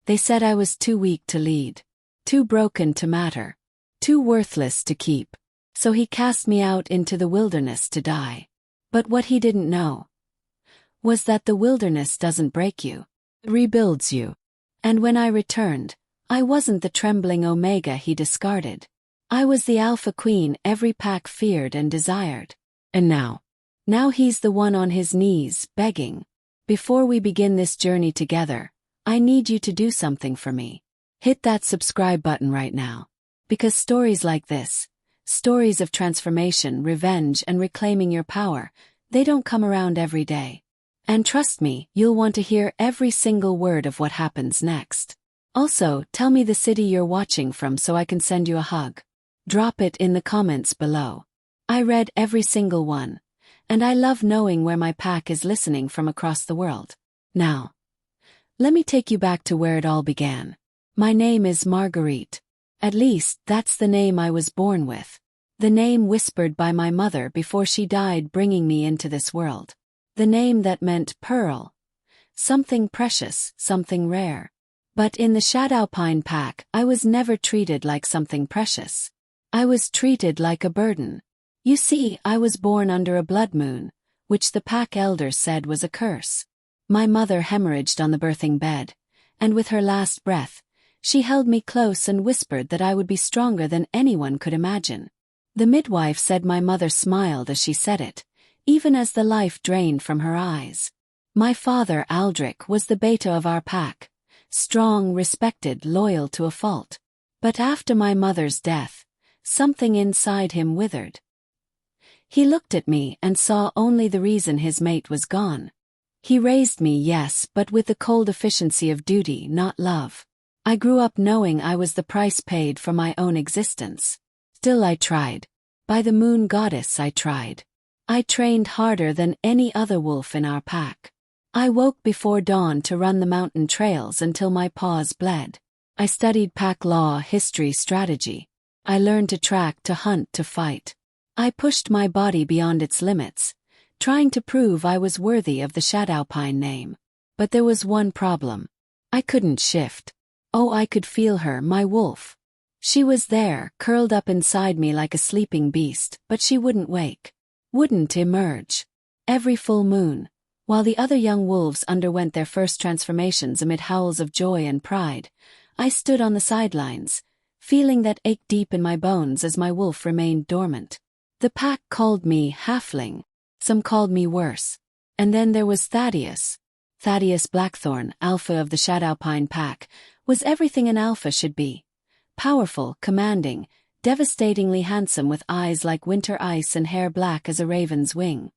They said I was too weak to lead, too broken to matter, too worthless to keep. So he cast me out into the wilderness to die. But what he didn't know was that the wilderness doesn't break you, it rebuilds you. And when I returned, I wasn't the trembling Omega he discarded. I was the Alpha Queen every pack feared and desired. And now he's the one on his knees, begging. Before we begin this journey together, I need you to do something for me. Hit that subscribe button right now. Because stories like this, stories of transformation, revenge, and reclaiming your power, they don't come around every day. And trust me, you'll want to hear every single word of what happens next. Also, tell me the city you're watching from so I can send you a hug. Drop it in the comments below. I read every single one, and I love knowing where my pack is listening from across the world. Now, let me take you back to where it all began. My name is Marguerite. At least, that's the name I was born with. The name whispered by my mother before she died, bringing me into this world. The name that meant pearl. Something precious, something rare. But in the Shadowpine pack, I was never treated like something precious. I was treated like a burden. You see, I was born under a blood moon, which the pack elders said was a curse. My mother hemorrhaged on the birthing bed, and with her last breath, she held me close and whispered that I would be stronger than anyone could imagine. The midwife said my mother smiled as she said it, even as the life drained from her eyes. My father, Aldrich, was the beta of our pack, strong, respected, loyal to a fault. But after my mother's death, something inside him withered. He looked at me and saw only the reason his mate was gone. He raised me, yes, but with the cold efficiency of duty, not love. I grew up knowing I was the price paid for my own existence. Still I tried. By the moon goddess I tried. I trained harder than any other wolf in our pack. I woke before dawn to run the mountain trails until my paws bled. I studied pack law, history, strategy. I learned to track, to hunt, to fight. I pushed my body beyond its limits, trying to prove I was worthy of the Shadowpine name. But there was one problem. I couldn't shift. Oh, I could feel her, my wolf. She was there, curled up inside me like a sleeping beast, but she wouldn't wake. Wouldn't emerge. Every full moon, while the other young wolves underwent their first transformations amid howls of joy and pride, I stood on the sidelines, feeling that ache deep in my bones as my wolf remained dormant. The pack called me Halfling. Some called me worse. And then there was Thaddeus. Thaddeus Blackthorn, alpha of the Shadowpine pack, was everything an alpha should be. Powerful, commanding, devastatingly handsome with eyes like winter ice and hair black as a raven's wing.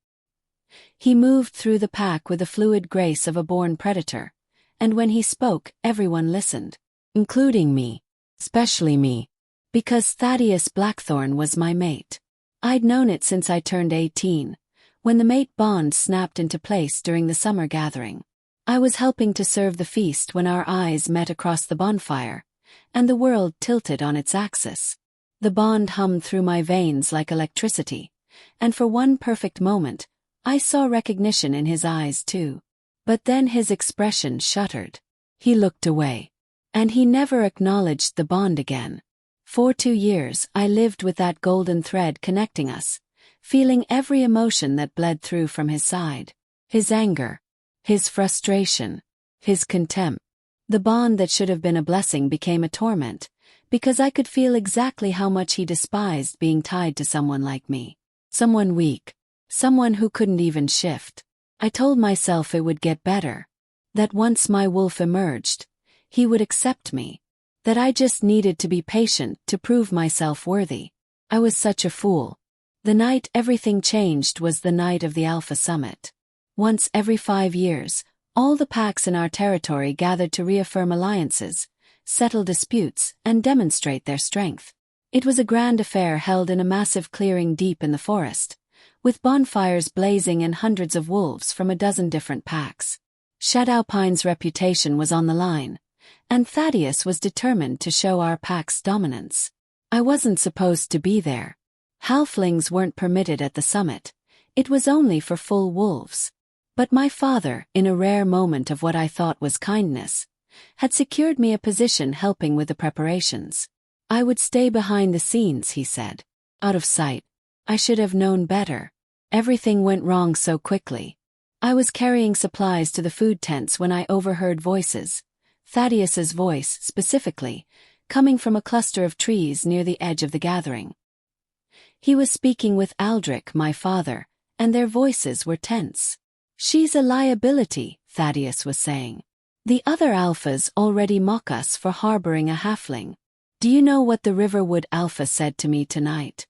He moved through the pack with the fluid grace of a born predator, and when he spoke, everyone listened, including me, especially me, because Thaddeus Blackthorn was my mate. I'd known it since I turned 18, when the mate bond snapped into place during the summer gathering. I was helping to serve the feast when our eyes met across the bonfire, and the world tilted on its axis. The bond hummed through my veins like electricity, and for one perfect moment, I saw recognition in his eyes too. But then his expression shuttered. He looked away. And he never acknowledged the bond again. For 2 years, I lived with that golden thread connecting us, feeling every emotion that bled through from his side. His anger, his frustration, his contempt. The bond that should have been a blessing became a torment, because I could feel exactly how much he despised being tied to someone like me. Someone weak. Someone who couldn't even shift. I told myself it would get better. That once my wolf emerged, he would accept me. That I just needed to be patient to prove myself worthy. I was such a fool. The night everything changed was the night of the Alpha Summit. Once every 5 years, all the packs in our territory gathered to reaffirm alliances, settle disputes, and demonstrate their strength. It was a grand affair held in a massive clearing deep in the forest, with bonfires blazing and hundreds of wolves from a dozen different packs. Shadowpine's reputation was on the line, and Thaddeus was determined to show our pack's dominance. I wasn't supposed to be there. Halflings weren't permitted at the summit. It was only for full wolves. But my father, in a rare moment of what I thought was kindness, had secured me a position helping with the preparations. I would stay behind the scenes, he said. Out of sight. I should have known better. Everything went wrong so quickly. I was carrying supplies to the food tents when I overheard voices. Thaddeus's voice, specifically, coming from a cluster of trees near the edge of the gathering. He was speaking with Aldrich, my father, and their voices were tense. She's a liability, Thaddeus was saying. The other alphas already mock us for harboring a halfling. Do you know what the Riverwood alpha said to me tonight?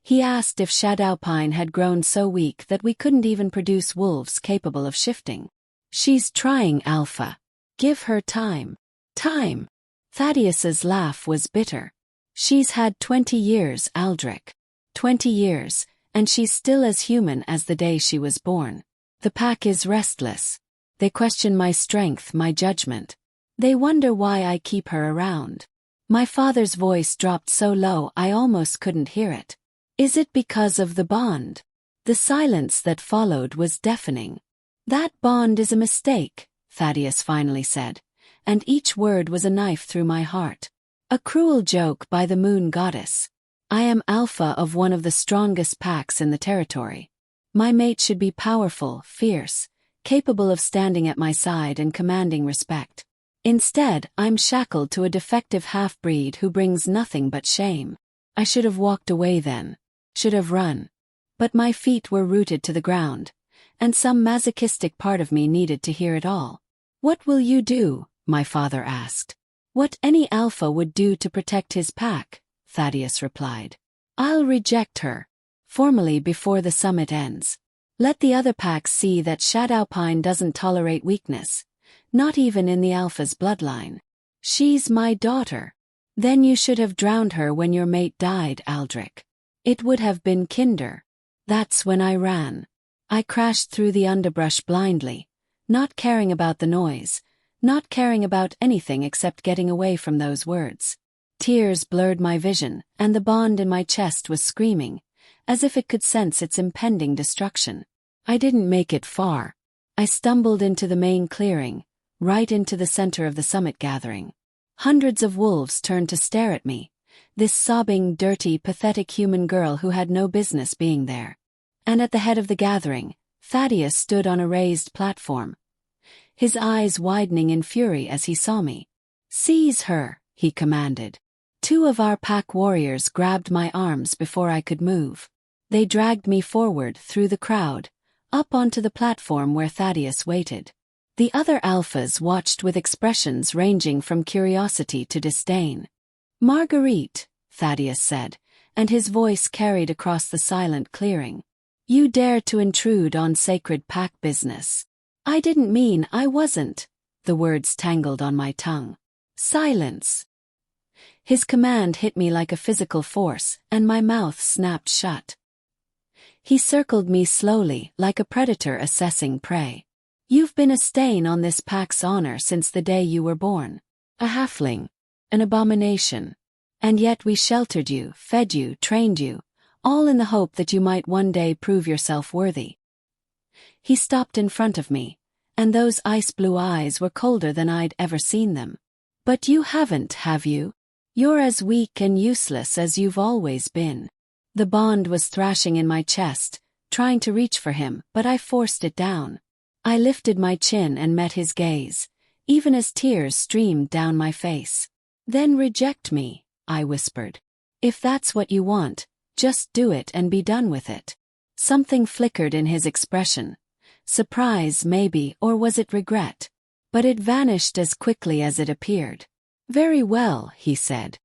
He asked if Shadowpine had grown so weak that we couldn't even produce wolves capable of shifting. She's trying, Alpha. Give her time. Time. Thaddeus's laugh was bitter. She's had 20 years, Aldrich. 20 years, and she's still as human as the day she was born. The pack is restless. They question my strength, my judgment. They wonder why I keep her around. My father's voice dropped so low I almost couldn't hear it. Is it because of the bond? The silence that followed was deafening. That bond is a mistake, Thaddeus finally said, and each word was a knife through my heart. A cruel joke by the moon goddess. I am alpha of one of the strongest packs in the territory. My mate should be powerful, fierce, capable of standing at my side and commanding respect. Instead, I'm shackled to a defective half-breed who brings nothing but shame. I should have walked away then. Should have run. But my feet were rooted to the ground, and some masochistic part of me needed to hear it all. What will you do? My father asked. What any alpha would do to protect his pack, Thaddeus replied. I'll reject her. Formally before the summit ends. Let the other packs see that Shadowpine doesn't tolerate weakness, not even in the alpha's bloodline. She's my daughter. Then you should have drowned her when your mate died, Aldrich. It would have been kinder. That's when I ran. I crashed through the underbrush blindly, not caring about the noise, not caring about anything except getting away from those words. Tears blurred my vision, and the bond in my chest was screaming, as if it could sense its impending destruction. I didn't make it far. I stumbled into the main clearing, right into the center of the summit gathering. Hundreds of wolves turned to stare at me, this sobbing, dirty, pathetic human girl who had no business being there. And at the head of the gathering, Thaddeus stood on a raised platform, his eyes widening in fury as he saw me. Seize her, he commanded. Two of our pack warriors grabbed my arms before I could move. They dragged me forward through the crowd, up onto the platform where Thaddeus waited. The other alphas watched with expressions ranging from curiosity to disdain. Marguerite, Thaddeus said, and his voice carried across the silent clearing. You dare to intrude on sacred pack business. I didn't mean I wasn't. The words tangled on my tongue. Silence. His command hit me like a physical force, and my mouth snapped shut. He circled me slowly, like a predator assessing prey. You've been a stain on this pack's honor since the day you were born. A halfling. An abomination. And yet we sheltered you, fed you, trained you, all in the hope that you might one day prove yourself worthy. He stopped in front of me, and those ice-blue eyes were colder than I'd ever seen them. But you haven't, have you? You're as weak and useless as you've always been. The bond was thrashing in my chest, trying to reach for him, but I forced it down. I lifted my chin and met his gaze, even as tears streamed down my face. Then reject me, I whispered. If that's what you want, just do it and be done with it. Something flickered in his expression. Surprise maybe, or was it regret? But it vanished as quickly as it appeared. Very well, he said.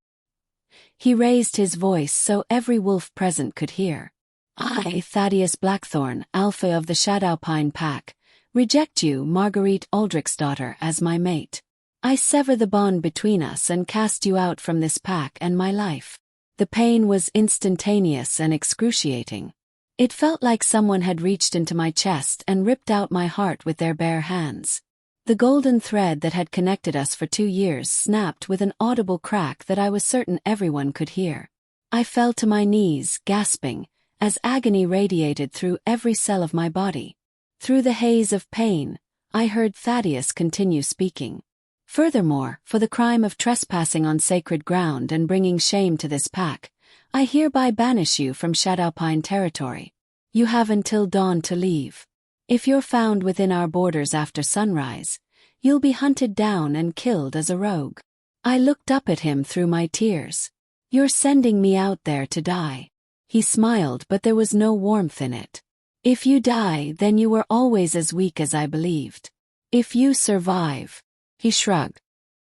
He raised his voice so every wolf present could hear. I, Thaddeus Blackthorn, alpha of the Shadowpine Pack, reject you, Marguerite Aldrich's daughter, as my mate. I sever the bond between us and cast you out from this pack and my life. The pain was instantaneous and excruciating. It felt like someone had reached into my chest and ripped out my heart with their bare hands. The golden thread that had connected us for 2 years snapped with an audible crack that I was certain everyone could hear. I fell to my knees, gasping, as agony radiated through every cell of my body. Through the haze of pain, I heard Thaddeus continue speaking. Furthermore, for the crime of trespassing on sacred ground and bringing shame to this pack, I hereby banish you from Shadowpine territory. You have until dawn to leave. If you're found within our borders after sunrise, you'll be hunted down and killed as a rogue." I looked up at him through my tears. "You're sending me out there to die." He smiled, but there was no warmth in it. "If you die, then you were always as weak as I believed. If you survive," he shrugged,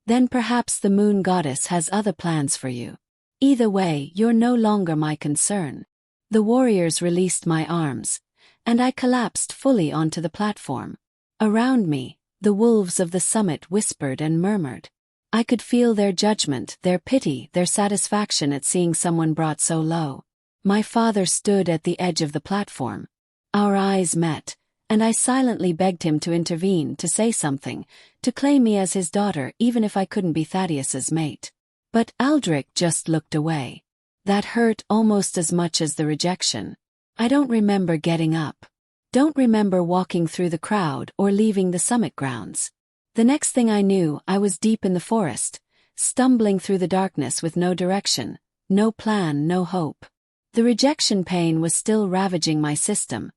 "then perhaps the moon goddess has other plans for you. Either way, you're no longer my concern." The warriors released my arms, and I collapsed fully onto the platform. Around me, the wolves of the summit whispered and murmured. I could feel their judgment, their pity, their satisfaction at seeing someone brought so low. My father stood at the edge of the platform. Our eyes met, and I silently begged him to intervene, to say something, to claim me as his daughter even if I couldn't be Thaddeus's mate. But Aldrich just looked away. That hurt almost as much as the rejection. I don't remember getting up. Don't remember walking through the crowd or leaving the summit grounds. The next thing I knew, I was deep in the forest, stumbling through the darkness with no direction, no plan, no hope. The rejection pain was still ravaging my system,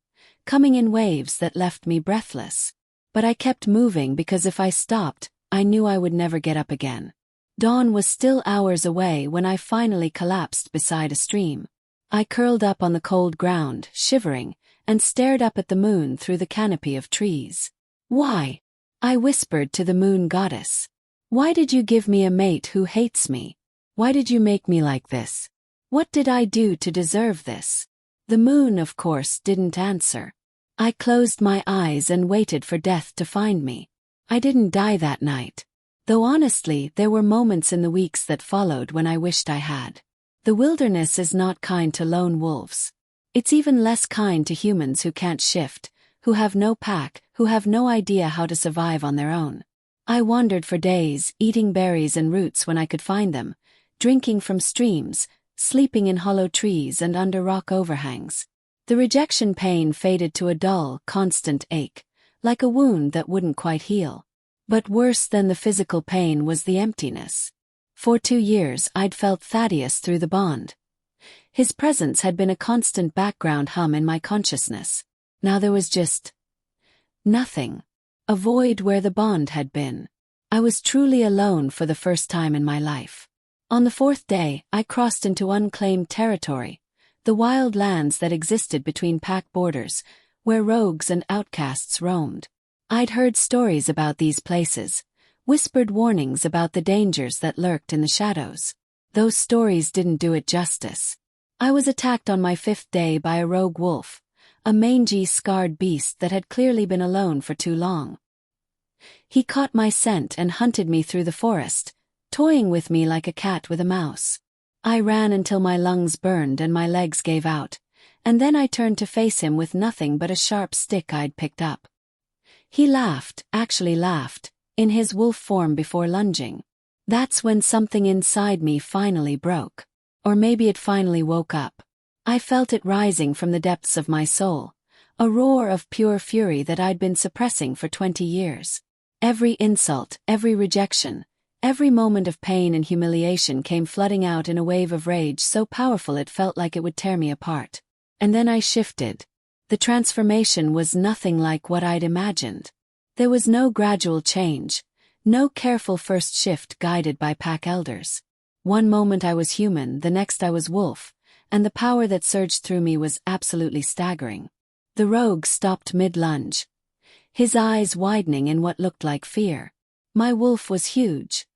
coming in waves that left me breathless. But I kept moving because if I stopped, I knew I would never get up again. Dawn was still hours away when I finally collapsed beside a stream. I curled up on the cold ground, shivering, and stared up at the moon through the canopy of trees. "Why?" I whispered to the moon goddess. "Why did you give me a mate who hates me? Why did you make me like this? What did I do to deserve this?" The moon, of course, didn't answer. I closed my eyes and waited for death to find me. I didn't die that night. Though honestly, there were moments in the weeks that followed when I wished I had. The wilderness is not kind to lone wolves. It's even less kind to humans who can't shift, who have no pack, who have no idea how to survive on their own. I wandered for days, eating berries and roots when I could find them, drinking from streams, sleeping in hollow trees and under rock overhangs. The rejection pain faded to a dull, constant ache, like a wound that wouldn't quite heal. But worse than the physical pain was the emptiness. For 2 years I'd felt Thaddeus through the bond. His presence had been a constant background hum in my consciousness. Now there was just nothing. A void where the bond had been. I was truly alone for the first time in my life. On the 4th day, I crossed into unclaimed territory, the wild lands that existed between pack borders, where rogues and outcasts roamed. I'd heard stories about these places, whispered warnings about the dangers that lurked in the shadows. Those stories didn't do it justice. I was attacked on my 5th day by a rogue wolf, a mangy, scarred beast that had clearly been alone for too long. He caught my scent and hunted me through the forest, toying with me like a cat with a mouse. I ran until my lungs burned and my legs gave out, and then I turned to face him with nothing but a sharp stick I'd picked up. He laughed, actually laughed, in his wolf form before lunging. That's when something inside me finally broke. Or maybe it finally woke up. I felt it rising from the depths of my soul, a roar of pure fury that I'd been suppressing for 20 years. Every insult, every rejection, every moment of pain and humiliation came flooding out in a wave of rage so powerful it felt like it would tear me apart. And then I shifted. The transformation was nothing like what I'd imagined. There was no gradual change, no careful first shift guided by pack elders. One moment I was human, the next I was wolf, and the power that surged through me was absolutely staggering. The rogue stopped mid-lunge, his eyes widening in what looked like fear. My wolf was huge,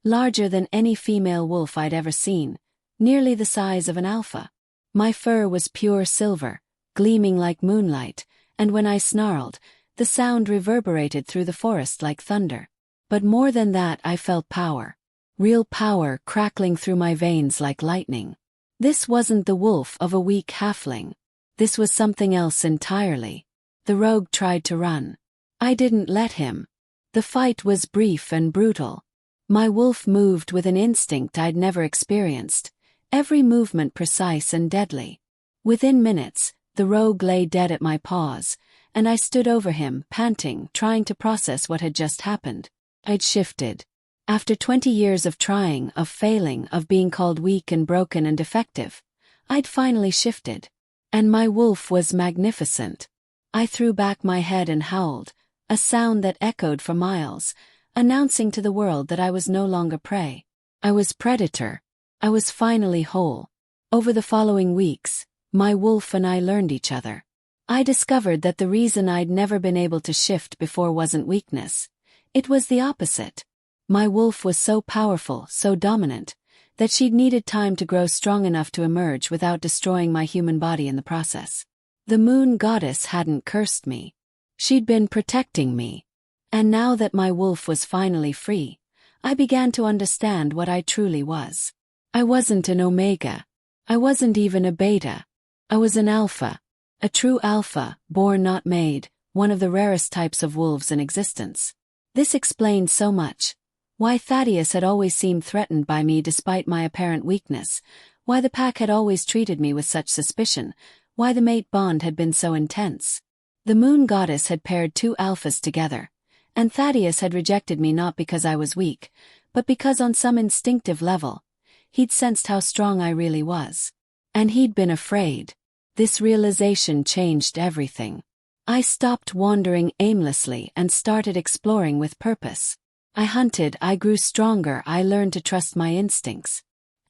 larger than any female wolf I'd ever seen, nearly the size of an alpha. My fur was pure silver, gleaming like moonlight, and when I snarled, the sound reverberated through the forest like thunder. But more than that, I felt power. Real power crackling through my veins like lightning. This wasn't the wolf of a weak halfling. This was something else entirely. The rogue tried to run. I didn't let him. The fight was brief and brutal. My wolf moved with an instinct I'd never experienced, every movement precise and deadly. Within minutes, the rogue lay dead at my paws, and I stood over him, panting, trying to process what had just happened. I'd shifted. After 20 years of trying, of failing, of being called weak and broken and defective, I'd finally shifted. And my wolf was magnificent. I threw back my head and howled, a sound that echoed for miles, announcing to the world that I was no longer prey. I was predator. I was finally whole. Over the following weeks, my wolf and I learned each other. I discovered that the reason I'd never been able to shift before wasn't weakness. It was the opposite. My wolf was so powerful, so dominant, that she'd needed time to grow strong enough to emerge without destroying my human body in the process. The moon goddess hadn't cursed me. She'd been protecting me. And now that my wolf was finally free, I began to understand what I truly was. I wasn't an omega. I wasn't even a beta. I was an alpha. A true alpha, born not made, one of the rarest types of wolves in existence. This explained so much. Why Thaddeus had always seemed threatened by me despite my apparent weakness, why the pack had always treated me with such suspicion, why the mate bond had been so intense. The moon goddess had paired two alphas together, and Thaddeus had rejected me not because I was weak, but because on some instinctive level, he'd sensed how strong I really was. And he'd been afraid. This realization changed everything. I stopped wandering aimlessly and started exploring with purpose. I hunted, I grew stronger, I learned to trust my instincts.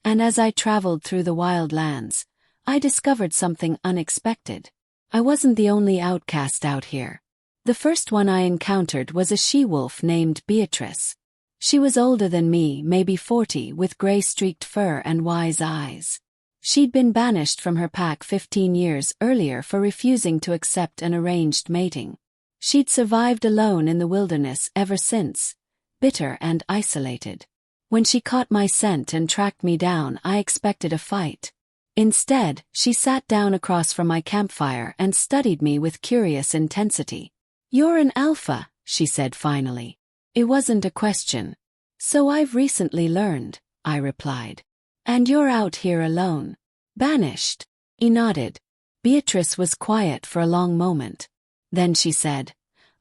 And as I traveled through the wild lands, I discovered something unexpected. I wasn't the only outcast out here. The first one I encountered was a she-wolf named Beatrice. She was older than me, maybe 40, with gray-streaked fur and wise eyes. She'd been banished from her pack 15 years earlier for refusing to accept an arranged mating. She'd survived alone in the wilderness ever since, bitter and isolated. When she caught my scent and tracked me down, I expected a fight. Instead, she sat down across from my campfire and studied me with curious intensity. "You're an alpha," she said finally. It wasn't a question. "So I've recently learned," I replied. "And you're out here alone. Banished." He nodded. Beatrice was quiet for a long moment. Then she said,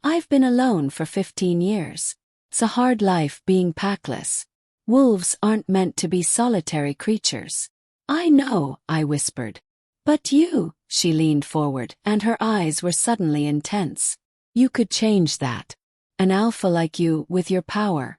"I've been alone for 15 years. It's a hard life being packless. Wolves aren't meant to be solitary creatures." "I know," I whispered. "But you," she leaned forward, and her eyes were suddenly intense. "You could change that. An alpha like you, with your power.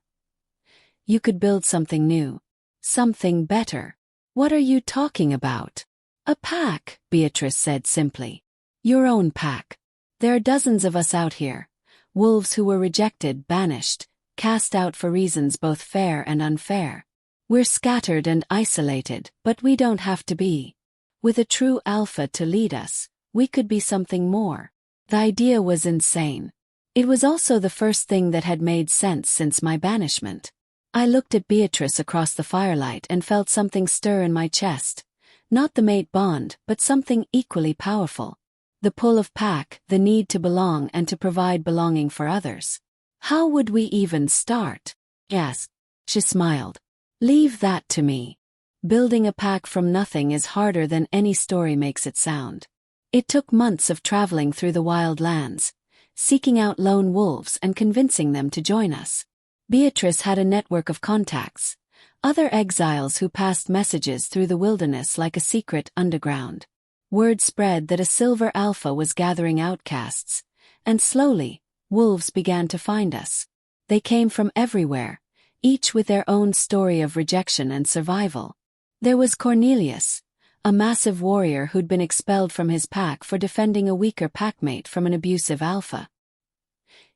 You could build something new. Something better." "What are you talking about?" "A pack," Beatrice said simply. "Your own pack. There are dozens of us out here. Wolves who were rejected, banished, cast out for reasons both fair and unfair. We're scattered and isolated, but we don't have to be. With a true alpha to lead us, we could be something more." The idea was insane. It was also the first thing that had made sense since my banishment. I looked at Beatrice across the firelight and felt something stir in my chest. Not the mate bond, but something equally powerful. The pull of pack, the need to belong and to provide belonging for others. "How would we even start?" "Yes." She smiled. "Leave that to me. Building a pack from nothing is harder than any story makes it sound." It took months of traveling through the wild lands, seeking out lone wolves and convincing them to join us. Beatrice had a network of contacts, other exiles who passed messages through the wilderness like a secret underground. Word spread that a silver alpha was gathering outcasts, and slowly, wolves began to find us. They came from everywhere, each with their own story of rejection and survival. There was Cornelius, a massive warrior who'd been expelled from his pack for defending a weaker packmate from an abusive alpha.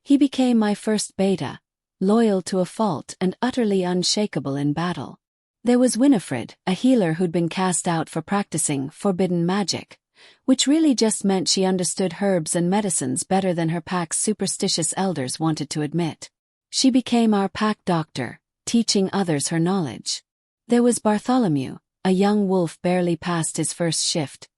He became my first beta, loyal to a fault and utterly unshakable in battle. There was Winifred, a healer who'd been cast out for practicing forbidden magic, which really just meant she understood herbs and medicines better than her pack's superstitious elders wanted to admit. She became our pack doctor, teaching others her knowledge. There was Bartholomew, a young wolf barely past his first shift,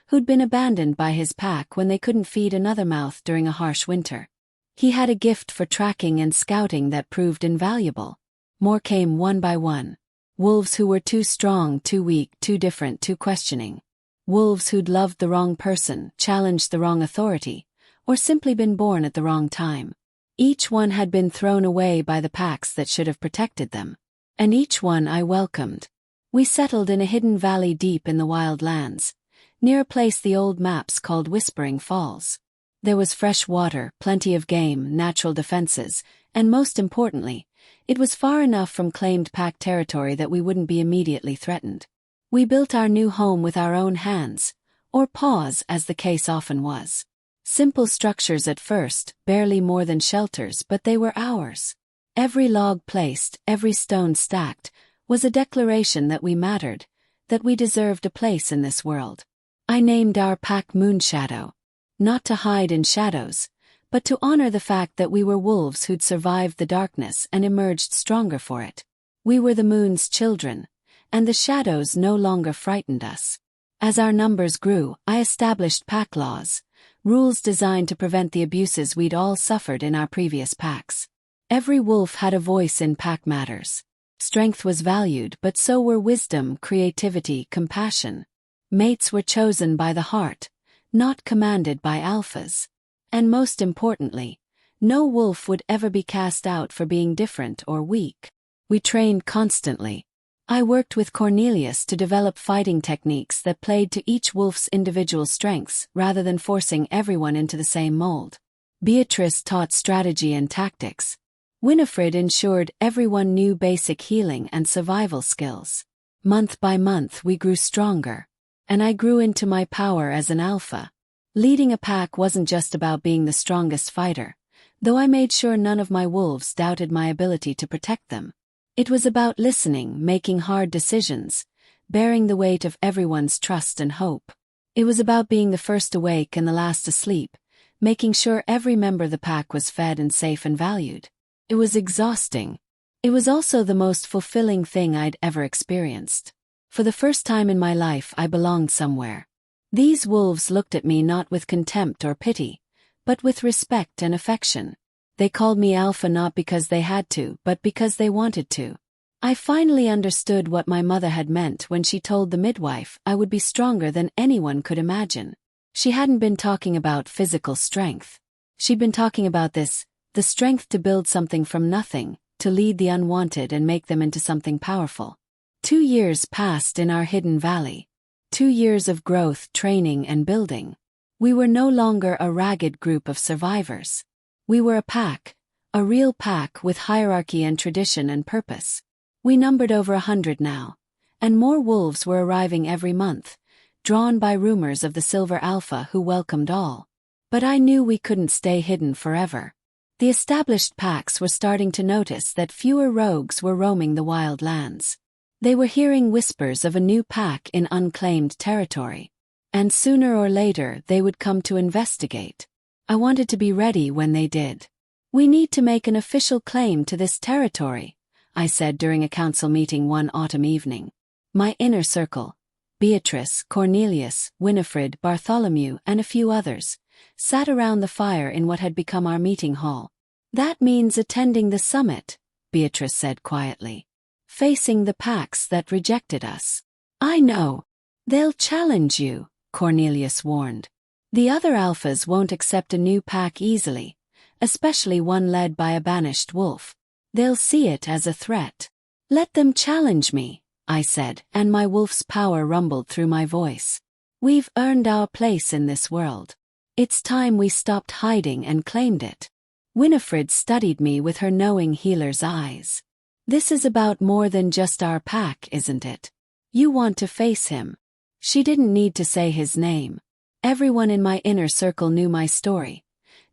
who'd been abandoned by his pack when they couldn't feed another mouth during a harsh winter. He had a gift for tracking and scouting that proved invaluable. More came one by one. Wolves who were too strong, too weak, too different, too questioning. Wolves who'd loved the wrong person, challenged the wrong authority, or simply been born at the wrong time. Each one had been thrown away by the packs that should have protected them. And each one I welcomed. We settled in a hidden valley deep in the wild lands, near a place the old maps called Whispering Falls. There was fresh water, plenty of game, natural defenses, and most importantly, it was far enough from claimed pack territory that we wouldn't be immediately threatened. We built our new home with our own hands, or paws as the case often was. Simple structures at first, barely more than shelters, but they were ours. Every log placed, every stone stacked, was a declaration that we mattered, that we deserved a place in this world. I named our pack Moonshadow. Not to hide in shadows, but to honor the fact that we were wolves who'd survived the darkness and emerged stronger for it. We were the moon's children, and the shadows no longer frightened us. As our numbers grew, I established pack laws, rules designed to prevent the abuses we'd all suffered in our previous packs. Every wolf had a voice in pack matters. Strength was valued, but so were wisdom, creativity, compassion. Mates were chosen by the heart, not commanded by alphas. And most importantly, no wolf would ever be cast out for being different or weak. We trained constantly. I worked with Cornelius to develop fighting techniques that played to each wolf's individual strengths rather than forcing everyone into the same mold. Beatrice taught strategy and tactics. Winifred ensured everyone knew basic healing and survival skills. Month by month we grew stronger. And I grew into my power as an alpha. Leading a pack wasn't just about being the strongest fighter, though I made sure none of my wolves doubted my ability to protect them. It was about listening, making hard decisions, bearing the weight of everyone's trust and hope. It was about being the first awake and the last asleep, making sure every member of the pack was fed and safe and valued. It was exhausting. It was also the most fulfilling thing I'd ever experienced. For the first time in my life I belonged somewhere. These wolves looked at me not with contempt or pity, but with respect and affection. They called me Alpha not because they had to, but because they wanted to. I finally understood what my mother had meant when she told the midwife I would be stronger than anyone could imagine. She hadn't been talking about physical strength. She'd been talking about this, the strength to build something from nothing, to lead the unwanted and make them into something powerful. 2 years passed in our hidden valley. 2 years of growth, training, and building. We were no longer a ragged group of survivors. We were a pack, a real pack with hierarchy and tradition and purpose. We numbered over 100 now, and more wolves were arriving every month, drawn by rumors of the Silver Alpha who welcomed all. But I knew we couldn't stay hidden forever. The established packs were starting to notice that fewer rogues were roaming the wild lands. They were hearing whispers of a new pack in unclaimed territory. And sooner or later they would come to investigate. I wanted to be ready when they did. "We need to make an official claim to this territory," I said during a council meeting one autumn evening. My inner circle, Beatrice, Cornelius, Winifred, Bartholomew, and a few others, sat around the fire in what had become our meeting hall. "That means attending the summit," Beatrice said quietly. "Facing the packs that rejected us." "I know. They'll challenge you," Cornelius warned. "The other alphas won't accept a new pack easily, especially one led by a banished wolf. They'll see it as a threat." "Let them challenge me," I said, and my wolf's power rumbled through my voice. "We've earned our place in this world. It's time we stopped hiding and claimed it." Winifred studied me with her knowing healer's eyes. "This is about more than just our pack, isn't it? You want to face him." She didn't need to say his name. Everyone in my inner circle knew my story,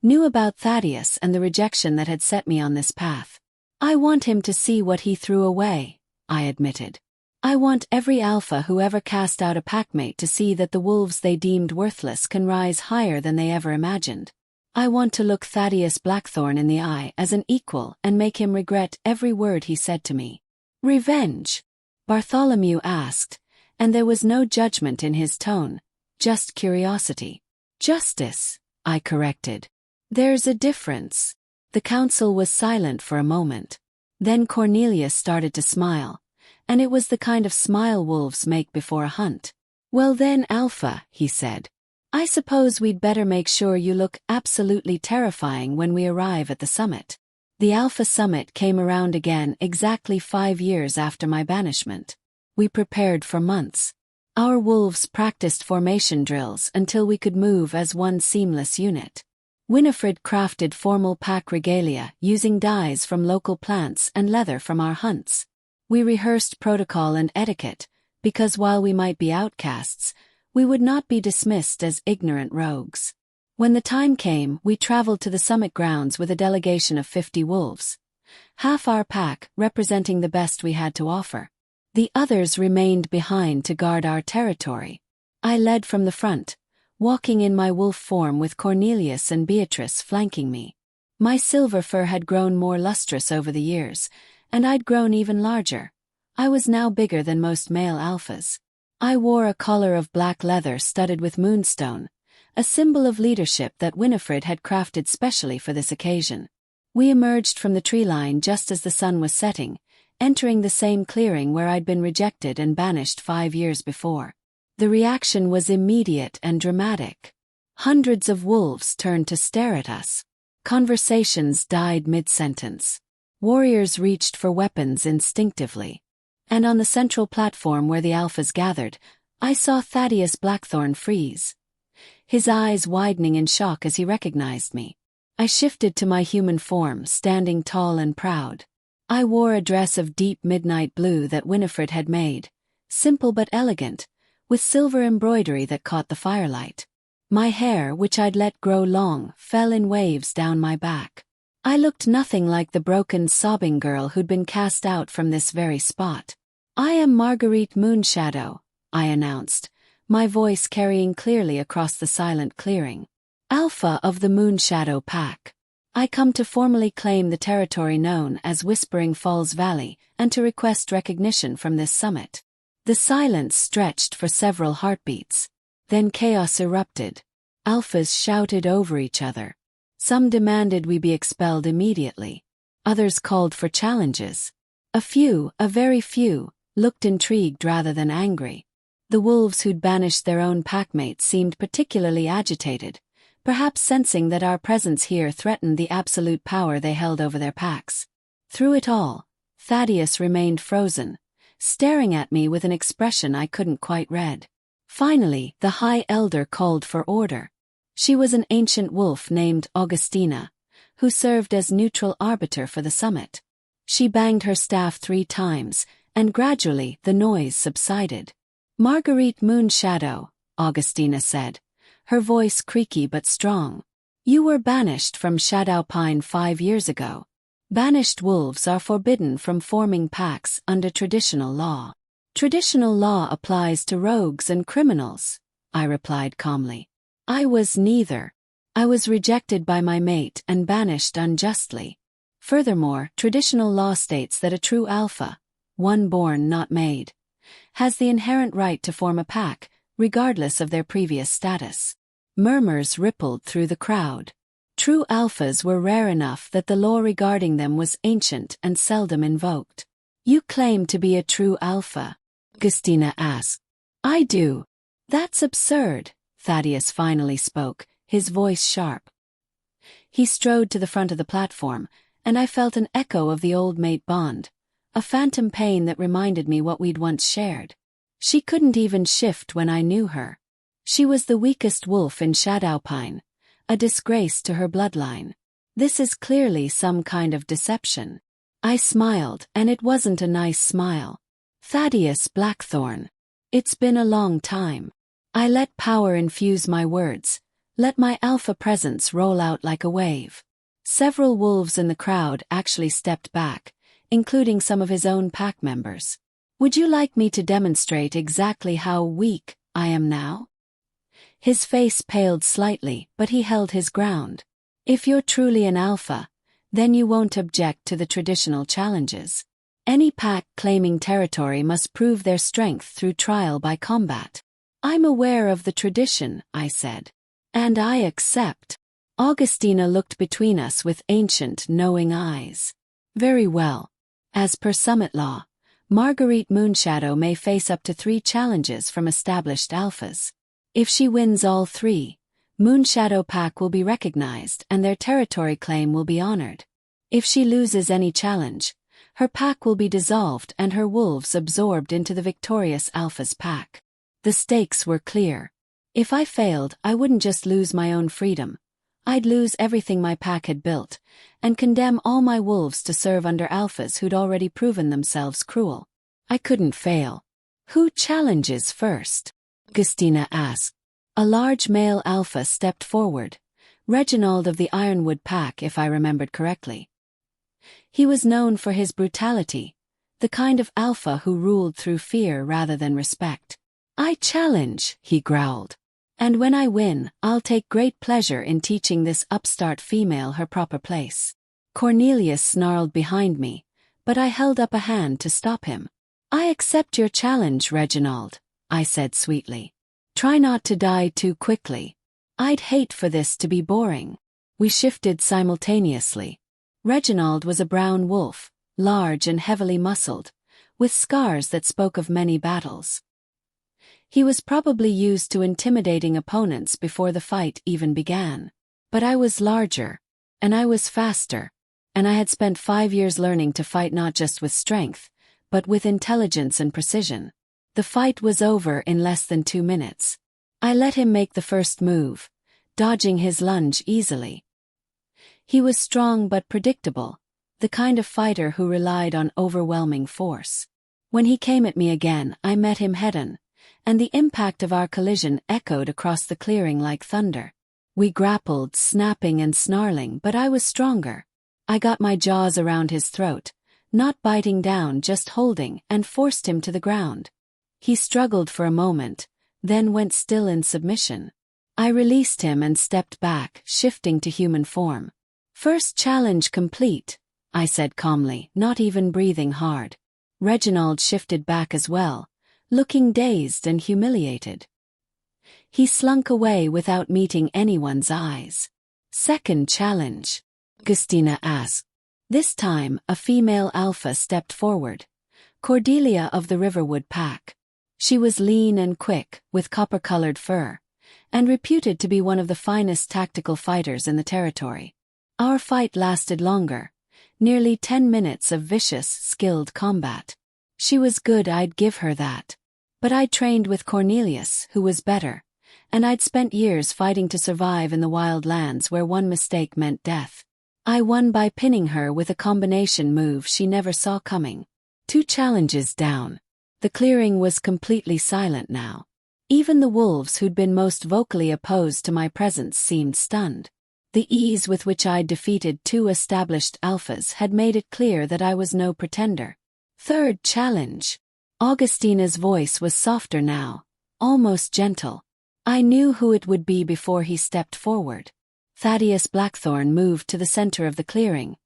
knew about Thaddeus and the rejection that had set me on this path. "I want him to see what he threw away," I admitted. "I want every alpha who ever cast out a packmate to see that the wolves they deemed worthless can rise higher than they ever imagined. I want to look Thaddeus Blackthorn in the eye as an equal and make him regret every word he said to me." "Revenge?" Bartholomew asked, and there was no judgment in his tone, just curiosity. "Justice," I corrected. "There's a difference." The council was silent for a moment. Then Cornelius started to smile, and it was the kind of smile wolves make before a hunt. "Well then, Alpha," he said. I suppose we'd better make sure you look absolutely terrifying when we arrive at the summit. The Alpha Summit came around again exactly 5 years after my banishment. We prepared for months. Our wolves practiced formation drills until we could move as one seamless unit. Winifred crafted formal pack regalia using dyes from local plants and leather from our hunts. We rehearsed protocol and etiquette, because while we might be outcasts, we would not be dismissed as ignorant rogues. When the time came, we traveled to the summit grounds with a delegation of 50 wolves. Half our pack, representing the best we had to offer. The others remained behind to guard our territory. I led from the front, walking in my wolf form with Cornelius and Beatrice flanking me. My silver fur had grown more lustrous over the years, and I'd grown even larger. I was now bigger than most male alphas. I wore a collar of black leather studded with moonstone, a symbol of leadership that Winifred had crafted specially for this occasion. We emerged from the tree line just as the sun was setting, entering the same clearing where I'd been rejected and banished 5 years before. The reaction was immediate and dramatic. Hundreds of wolves turned to stare at us. Conversations died mid-sentence. Warriors reached for weapons instinctively. And on the central platform where the alphas gathered, I saw Thaddeus Blackthorn freeze. His eyes widening in shock as he recognized me. I shifted to my human form, standing tall and proud. I wore a dress of deep midnight blue that Winifred had made, simple but elegant, with silver embroidery that caught the firelight. My hair, which I'd let grow long, fell in waves down my back. I looked nothing like the broken, sobbing girl who'd been cast out from this very spot. I am Marguerite Moonshadow, I announced, my voice carrying clearly across the silent clearing. Alpha of the Moonshadow Pack. I come to formally claim the territory known as Whispering Falls Valley and to request recognition from this summit. The silence stretched for several heartbeats. Then chaos erupted. Alphas shouted over each other. Some demanded we be expelled immediately. Others called for challenges. A few, a very few, looked intrigued rather than angry. The wolves who'd banished their own packmates seemed particularly agitated, perhaps sensing that our presence here threatened the absolute power they held over their packs. Through it all, Thaddeus remained frozen, staring at me with an expression I couldn't quite read. Finally, the High Elder called for order. She was an ancient wolf named Augustina, who served as neutral arbiter for the summit. She banged her staff 3 times, and gradually the noise subsided. Marguerite Moonshadow, Augustina said, her voice creaky but strong. You were banished from Shadowpine 5 years ago. Banished wolves are forbidden from forming packs under traditional law. Traditional law applies to rogues and criminals, I replied calmly. I was neither. I was rejected by my mate and banished unjustly. Furthermore, traditional law states that a true alpha, one born not made, has the inherent right to form a pack, regardless of their previous status. Murmurs rippled through the crowd. True alphas were rare enough that the law regarding them was ancient and seldom invoked. You claim to be a true alpha? Augustina asked. I do. That's absurd, Thaddeus finally spoke, his voice sharp. He strode to the front of the platform, and I felt an echo of the old mate bond, a phantom pain that reminded me what we'd once shared. She couldn't even shift when I knew her. She was the weakest wolf in Shadowpine, a disgrace to her bloodline. This is clearly some kind of deception. I smiled, and it wasn't a nice smile. Thaddeus Blackthorn. It's been a long time. I let power infuse my words, let my alpha presence roll out like a wave. Several wolves in the crowd actually stepped back, including some of his own pack members. Would you like me to demonstrate exactly how weak I am now? His face paled slightly, but he held his ground. If you're truly an alpha, then you won't object to the traditional challenges. Any pack claiming territory must prove their strength through trial by combat. I'm aware of the tradition, I said. And I accept. Augustina looked between us with ancient, knowing eyes. Very well. As per summit law, Marguerite Moonshadow may face up to 3 challenges from established alphas. If she wins all three, Moonshadow Pack will be recognized and their territory claim will be honored. If she loses any challenge, her pack will be dissolved and her wolves absorbed into the victorious Alpha's pack. The stakes were clear. If I failed, I wouldn't just lose my own freedom. I'd lose everything my pack had built, and condemn all my wolves to serve under Alphas who'd already proven themselves cruel. I couldn't fail. Who challenges first? Augustina asked. A large male Alpha stepped forward, Reginald of the Ironwood Pack if I remembered correctly. He was known for his brutality, the kind of Alpha who ruled through fear rather than respect. I challenge, he growled. And when I win, I'll take great pleasure in teaching this upstart female her proper place. Cornelius snarled behind me, but I held up a hand to stop him. I accept your challenge, Reginald, I said sweetly. Try not to die too quickly. I'd hate for this to be boring. We shifted simultaneously. Reginald was a brown wolf, large and heavily muscled, with scars that spoke of many battles. He was probably used to intimidating opponents before the fight even began. But I was larger, and I was faster, and I had spent 5 years learning to fight not just with strength, but with intelligence and precision. The fight was over in less than 2 minutes. I let him make the first move, dodging his lunge easily. He was strong but predictable, the kind of fighter who relied on overwhelming force. When he came at me again, I met him head-on, and the impact of our collision echoed across the clearing like thunder. We grappled, snapping and snarling, but I was stronger. I got my jaws around his throat, not biting down, just holding, and forced him to the ground. He struggled for a moment, then went still in submission. I released him and stepped back, shifting to human form. First challenge complete, I said calmly, not even breathing hard. Reginald shifted back as well, looking dazed and humiliated. He slunk away without meeting anyone's eyes. Second challenge? Augustina asked. This time, a female Alpha stepped forward, Cordelia of the Riverwood Pack. She was lean and quick, with copper-colored fur, and reputed to be one of the finest tactical fighters in the territory. Our fight lasted longer, nearly 10 minutes of vicious, skilled combat. She was good, I'd give her that. But I'd trained with Cornelius, who was better, and I'd spent years fighting to survive in the wild lands where one mistake meant death. I won by pinning her with a combination move she never saw coming. 2 challenges down. The clearing was completely silent now. Even the wolves who'd been most vocally opposed to my presence seemed stunned. The ease with which I'd defeated 2 established Alphas had made it clear that I was no pretender. Third challenge. Augustina's voice was softer now, almost gentle. I knew who it would be before he stepped forward. Thaddeus Blackthorn moved to the center of the clearing.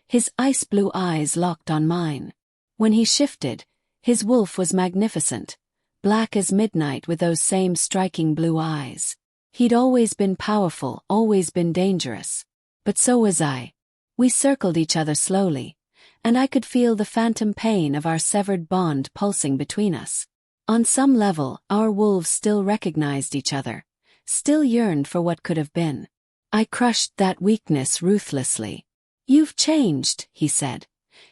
His ice-blue eyes locked on mine. When he shifted, his wolf was magnificent, black as midnight with those same striking blue eyes. He'd always been powerful, always been dangerous. But so was I. We circled each other slowly, and I could feel the phantom pain of our severed bond pulsing between us. On some level, our wolves still recognized each other, still yearned for what could have been. I crushed that weakness ruthlessly. You've changed, he said,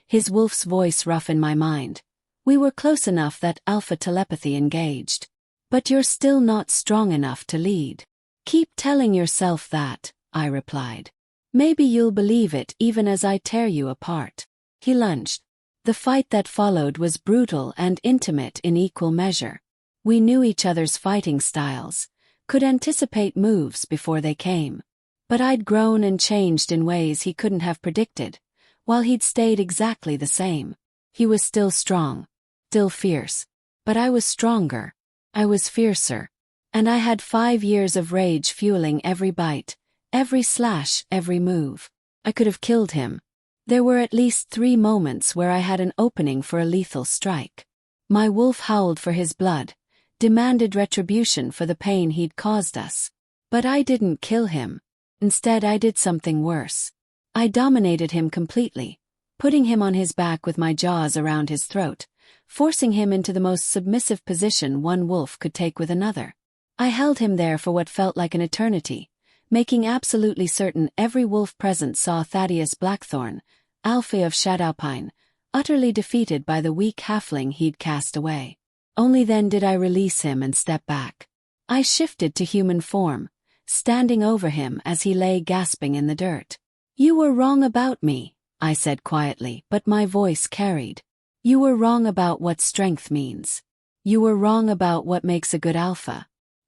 his wolf's voice rough in my mind. We were close enough that alpha telepathy engaged. But you're still not strong enough to lead. Keep telling yourself that, I replied. Maybe you'll believe it even as I tear you apart. He lunged. The fight that followed was brutal and intimate in equal measure. We knew each other's fighting styles, could anticipate moves before they came. But I'd grown and changed in ways he couldn't have predicted, while he'd stayed exactly the same. He was still strong, still fierce. But I was stronger. I was fiercer. And I had 5 years of rage fueling every bite, every slash, every move. I could have killed him. There were at least 3 moments where I had an opening for a lethal strike. My wolf howled for his blood, demanded retribution for the pain he'd caused us. But I didn't kill him. Instead, I did something worse. I dominated him completely, putting him on his back with my jaws around his throat, forcing him into the most submissive position one wolf could take with another. I held him there for what felt like an eternity, making absolutely certain every wolf present saw Thaddeus Blackthorn, Alpha of Shadowpine, utterly defeated by the weak halfling he'd cast away. Only then did I release him and step back. I shifted to human form, standing over him as he lay gasping in the dirt. "You were wrong about me," I said quietly, but my voice carried. "You were wrong about what strength means. You were wrong about what makes a good alpha.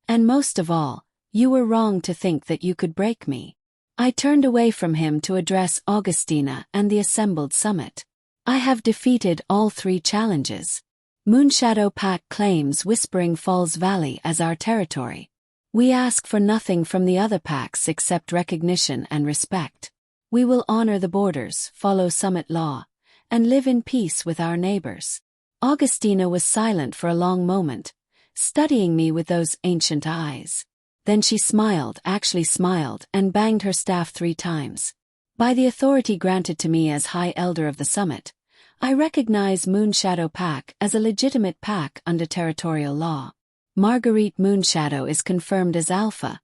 And most of all, you were wrong to think that you could break me." I turned away from him to address Augustina and the assembled summit. "I have defeated all 3 challenges. Moonshadow Pack claims Whispering Falls Valley as our territory. We ask for nothing from the other packs except recognition and respect. We will honor the borders, follow summit law, and live in peace with our neighbors." Augustina was silent for a long moment, studying me with those ancient eyes. Then she smiled, actually smiled, and banged her staff 3 times. "By the authority granted to me as High Elder of the Summit, I recognize Moonshadow Pack as a legitimate pack under territorial law. Marguerite Moonshadow is confirmed as Alpha,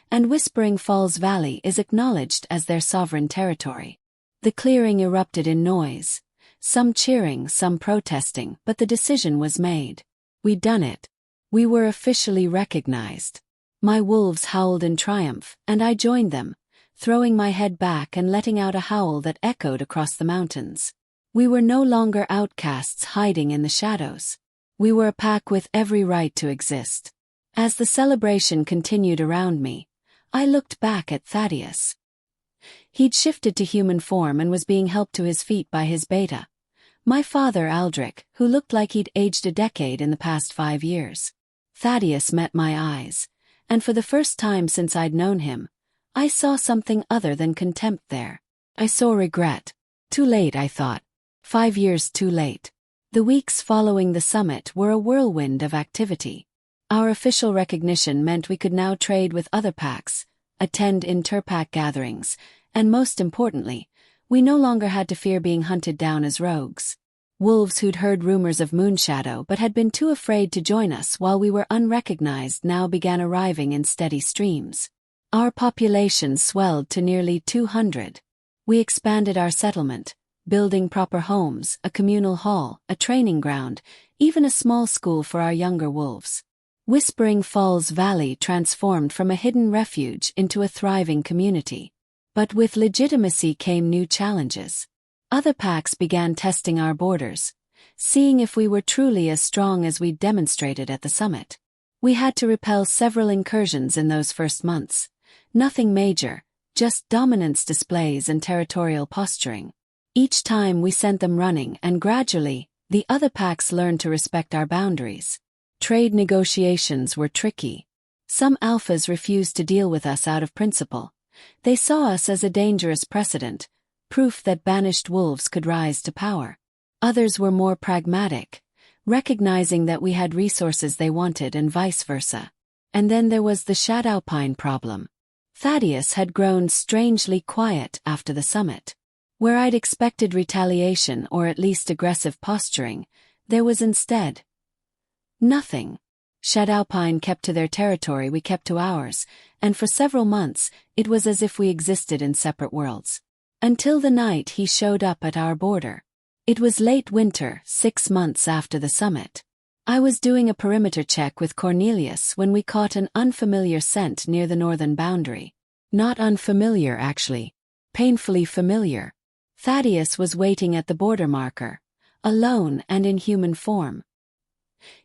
and Whispering Falls Valley is acknowledged as their sovereign territory." The clearing erupted in noise, some cheering, some protesting, but the decision was made. We'd done it. We were officially recognized. My wolves howled in triumph, and I joined them, throwing my head back and letting out a howl that echoed across the mountains. We were no longer outcasts hiding in the shadows. We were a pack with every right to exist. As the celebration continued around me, I looked back at Thaddeus. He'd shifted to human form and was being helped to his feet by his beta, my father Aldrich, who looked like he'd aged a decade in the past 5 years. Thaddeus met my eyes, and for the first time since I'd known him, I saw something other than contempt there. I saw regret. Too late, I thought. 5 years too late. The weeks following the summit were a whirlwind of activity. Our official recognition meant we could now trade with other packs, attend inter-pack gatherings, and most importantly, we no longer had to fear being hunted down as rogues. Wolves who'd heard rumors of Moonshadow but had been too afraid to join us while we were unrecognized now began arriving in steady streams. Our population swelled to nearly 200. We expanded our settlement, building proper homes, a communal hall, a training ground, even a small school for our younger wolves. Whispering Falls Valley transformed from a hidden refuge into a thriving community. But with legitimacy came new challenges. Other packs began testing our borders, seeing if we were truly as strong as we'd demonstrated at the summit. We had to repel several incursions in those first months. Nothing major, just dominance displays and territorial posturing. Each time we sent them running, and gradually, the other packs learned to respect our boundaries. Trade negotiations were tricky. Some alphas refused to deal with us out of principle. They saw us as a dangerous precedent, proof that banished wolves could rise to power. Others were more pragmatic, recognizing that we had resources they wanted and vice versa. And then there was the Shadowpine problem. Thaddeus had grown strangely quiet after the summit. Where I'd expected retaliation or at least aggressive posturing, there was instead nothing. Shadowpine kept to their territory, we kept to ours, and for several months, it was as if we existed in separate worlds. Until the night he showed up at our border. It was late winter, 6 months after the summit. I was doing a perimeter check with Cornelius when we caught an unfamiliar scent near the northern boundary. Not unfamiliar, actually. Painfully familiar. Thaddeus was waiting at the border marker, alone and in human form.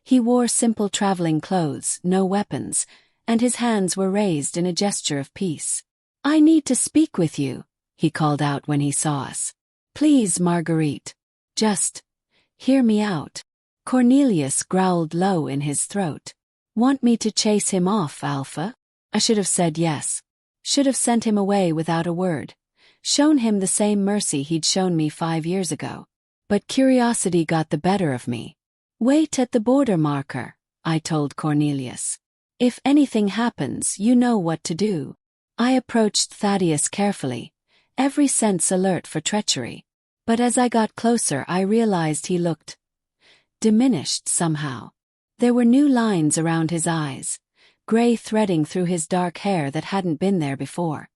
He wore simple traveling clothes, no weapons, and his hands were raised in a gesture of peace. "I need to speak with you," he called out when he saw us. "Please, Marguerite. Just hear me out." Cornelius growled low in his throat. "Want me to chase him off, Alpha?" I should have said yes. Should have sent him away without a word. Shown him the same mercy he'd shown me 5 years ago. But curiosity got the better of me. "Wait at the border marker," I told Cornelius. "If anything happens, you know what to do." I approached Thaddeus carefully, every sense alert for treachery. But as I got closer, I realized he looked diminished somehow. There were new lines around his eyes, gray threading through his dark hair that hadn't been there before.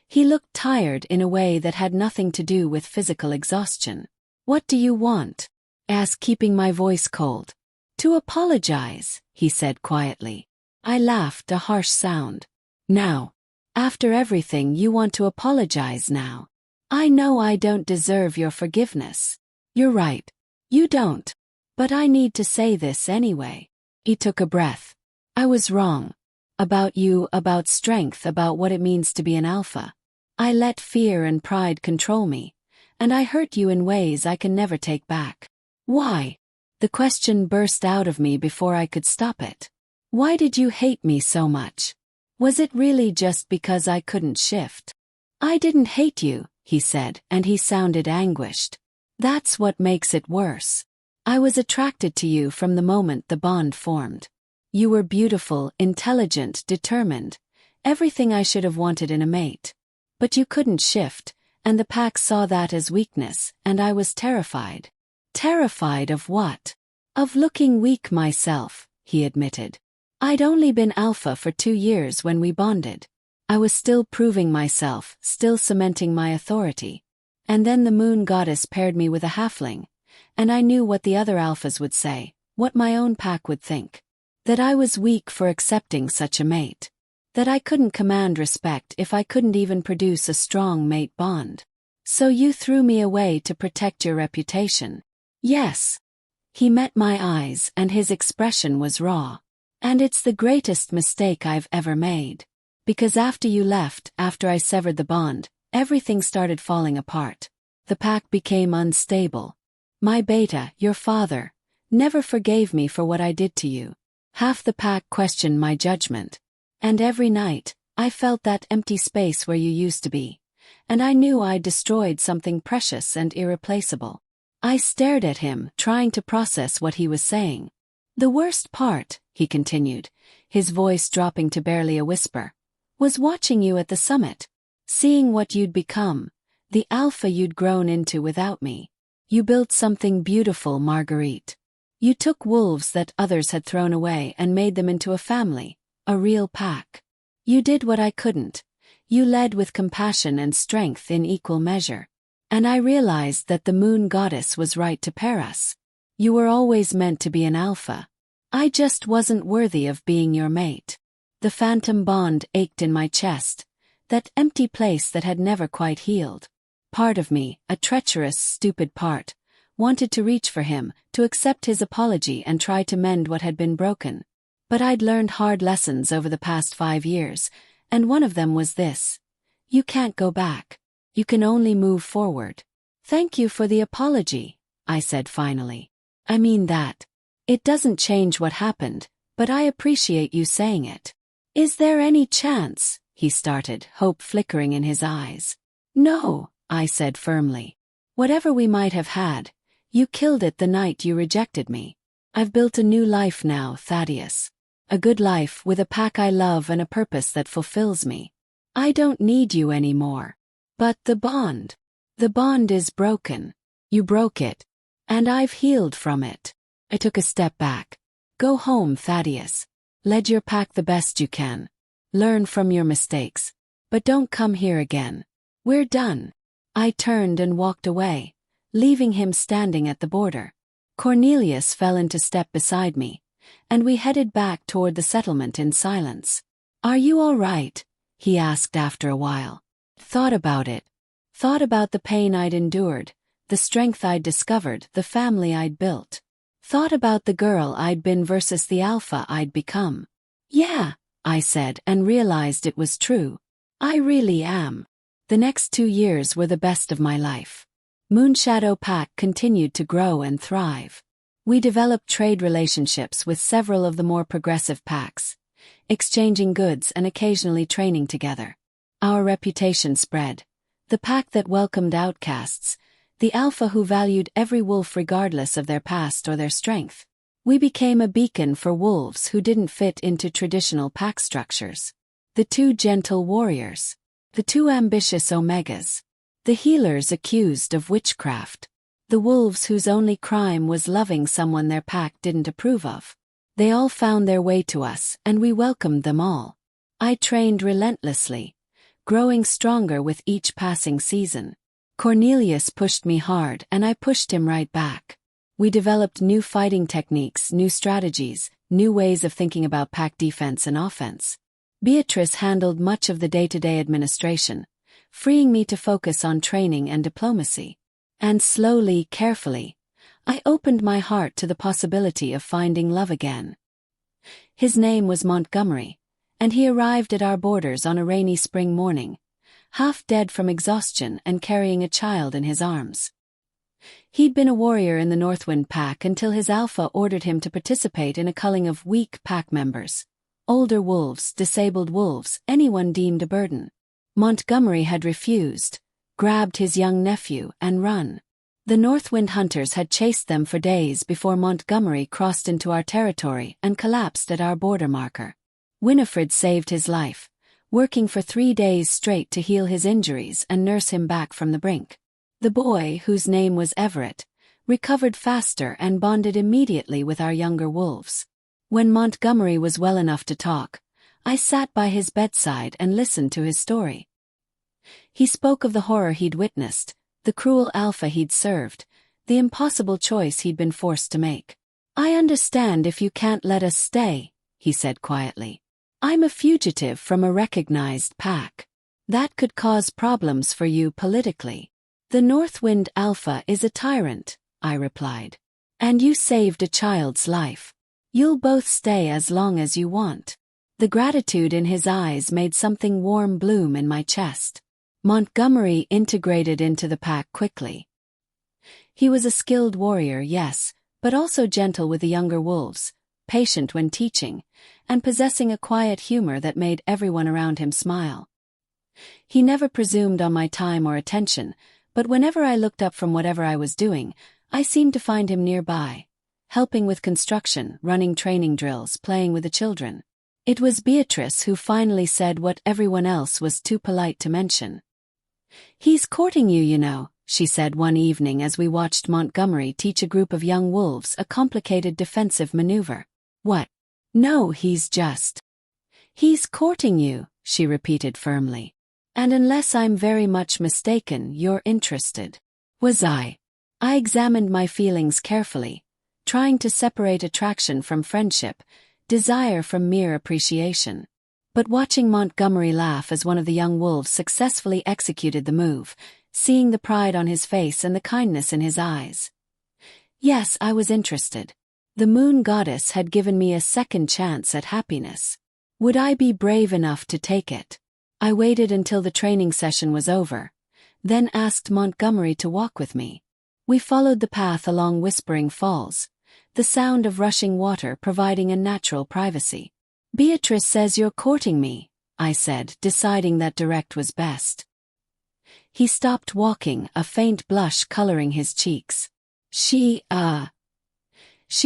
He looked tired in a way that had nothing to do with physical exhaustion. "What do you want?" asked, keeping my voice cold. "To apologize," he said quietly. I laughed, a harsh sound. "Now? After everything, you want to apologize now? I know I don't deserve your forgiveness." "You're right. You don't. But I need to say this anyway." He took a breath. "I was wrong. About you, about strength, about what it means to be an alpha. I let fear and pride control me, and I hurt you in ways I can never take back." "Why?" The question burst out of me before I could stop it. "Why did you hate me so much? Was it really just because I couldn't shift?" "I didn't hate you," he said, and he sounded anguished. "That's what makes it worse. I was attracted to you from the moment the bond formed. You were beautiful, intelligent, determined, everything I should have wanted in a mate. But you couldn't shift, and the pack saw that as weakness, and I was terrified." "Terrified of what?" "Of looking weak myself," he admitted. "I'd only been alpha for 2 years when we bonded. I was still proving myself, still cementing my authority. And then the moon goddess paired me with a halfling, and I knew what the other alphas would say, what my own pack would think. That I was weak for accepting such a mate. That I couldn't command respect if I couldn't even produce a strong mate bond. So you threw me away to protect your reputation." "Yes." He met my eyes, and his expression was raw. "And it's the greatest mistake I've ever made. Because after you left, after I severed the bond, everything started falling apart. The pack became unstable. My beta, your father, never forgave me for what I did to you. Half the pack questioned my judgment. And every night, I felt that empty space where you used to be. And I knew I'd destroyed something precious and irreplaceable." I stared at him, trying to process what he was saying. "The worst part," he continued, his voice dropping to barely a whisper, "was watching you at the summit. Seeing what you'd become, the alpha you'd grown into without me. You built something beautiful, Marguerite. You took wolves that others had thrown away and made them into a family, a real pack. You did what I couldn't. You led with compassion and strength in equal measure. And I realized that the moon goddess was right to pair us. You were always meant to be an alpha. I just wasn't worthy of being your mate." The phantom bond ached in my chest, that empty place that had never quite healed. Part of me, a treacherous, stupid part, wanted to reach for him, to accept his apology and try to mend what had been broken. But I'd learned hard lessons over the past 5 years, and one of them was this. You can't go back. You can only move forward. "Thank you for the apology," I said finally. "I mean that. It doesn't change what happened, but I appreciate you saying it." "Is there any chance?" he started, hope flickering in his eyes. "No," I said firmly. "Whatever we might have had, you killed it the night you rejected me. I've built a new life now, Thaddeus. A good life with a pack I love and a purpose that fulfills me. I don't need you anymore. But the bond is broken. You broke it. And I've healed from it." I took a step back. "Go home, Thaddeus. Lead your pack the best you can. Learn from your mistakes. But don't come here again. We're done." I turned and walked away, leaving him standing at the border. Cornelius fell into step beside me, and we headed back toward the settlement in silence. "Are you all right?" he asked after a while. Thought about it. Thought about the pain I'd endured, the strength I'd discovered, the family I'd built. Thought about the girl I'd been versus the alpha I'd become. "Yeah," I said, and realized it was true. "I really am." The next 2 years were the best of my life. Moonshadow Pack continued to grow and thrive. We developed trade relationships with several of the more progressive packs, exchanging goods and occasionally training together. Our reputation spread. The pack that welcomed outcasts, the alpha who valued every wolf regardless of their past or their strength. We became a beacon for wolves who didn't fit into traditional pack structures. The 2 gentle warriors. The 2 ambitious omegas. The healers accused of witchcraft. The wolves whose only crime was loving someone their pack didn't approve of. They all found their way to us, and we welcomed them all. I trained relentlessly, growing stronger with each passing season. Cornelius pushed me hard, and I pushed him right back. We developed new fighting techniques, new strategies, new ways of thinking about pack defense and offense. Beatrice handled much of the day-to-day administration, freeing me to focus on training and diplomacy. And slowly, carefully, I opened my heart to the possibility of finding love again. His name was Montgomery, and he arrived at our borders on a rainy spring morning, half dead from exhaustion and carrying a child in his arms. He'd been a warrior in the Northwind Pack until his alpha ordered him to participate in a culling of weak pack members. Older wolves, disabled wolves, anyone deemed a burden. Montgomery had refused, grabbed his young nephew, and run. The Northwind hunters had chased them for days before Montgomery crossed into our territory and collapsed at our border marker. Winifred saved his life, working for 3 days straight to heal his injuries and nurse him back from the brink. The boy, whose name was Everett, recovered faster and bonded immediately with our younger wolves. When Montgomery was well enough to talk, I sat by his bedside and listened to his story. He spoke of the horror he'd witnessed, the cruel alpha he'd served, the impossible choice he'd been forced to make. "I understand if you can't let us stay," he said quietly. "I'm a fugitive from a recognized pack. That could cause problems for you politically." "The Northwind Alpha is a tyrant," I replied. "And you saved a child's life. You'll both stay as long as you want." The gratitude in his eyes made something warm bloom in my chest. Montgomery integrated into the pack quickly. He was a skilled warrior, yes, but also gentle with the younger wolves, patient when teaching, and possessing a quiet humor that made everyone around him smile. He never presumed on my time or attention, but whenever I looked up from whatever I was doing, I seemed to find him nearby, helping with construction, running training drills, playing with the children. It was Beatrice who finally said what everyone else was too polite to mention. "He's courting you, you know," she said one evening as we watched Montgomery teach a group of young wolves a complicated defensive maneuver. "What? No, he's just." "He's courting you," she repeated firmly. "And unless I'm very much mistaken, you're interested." Was I? I examined my feelings carefully, trying to separate attraction from friendship, desire from mere appreciation. But watching Montgomery laugh as one of the young wolves successfully executed the move, seeing the pride on his face and the kindness in his eyes. Yes, I was interested. The moon goddess had given me a second chance at happiness. Would I be brave enough to take it? I waited until the training session was over, then asked Montgomery to walk with me. We followed the path along Whispering Falls, the sound of rushing water providing a natural privacy. "Beatrice says you're courting me," I said, deciding that direct was best. He stopped walking, a faint blush coloring his cheeks. She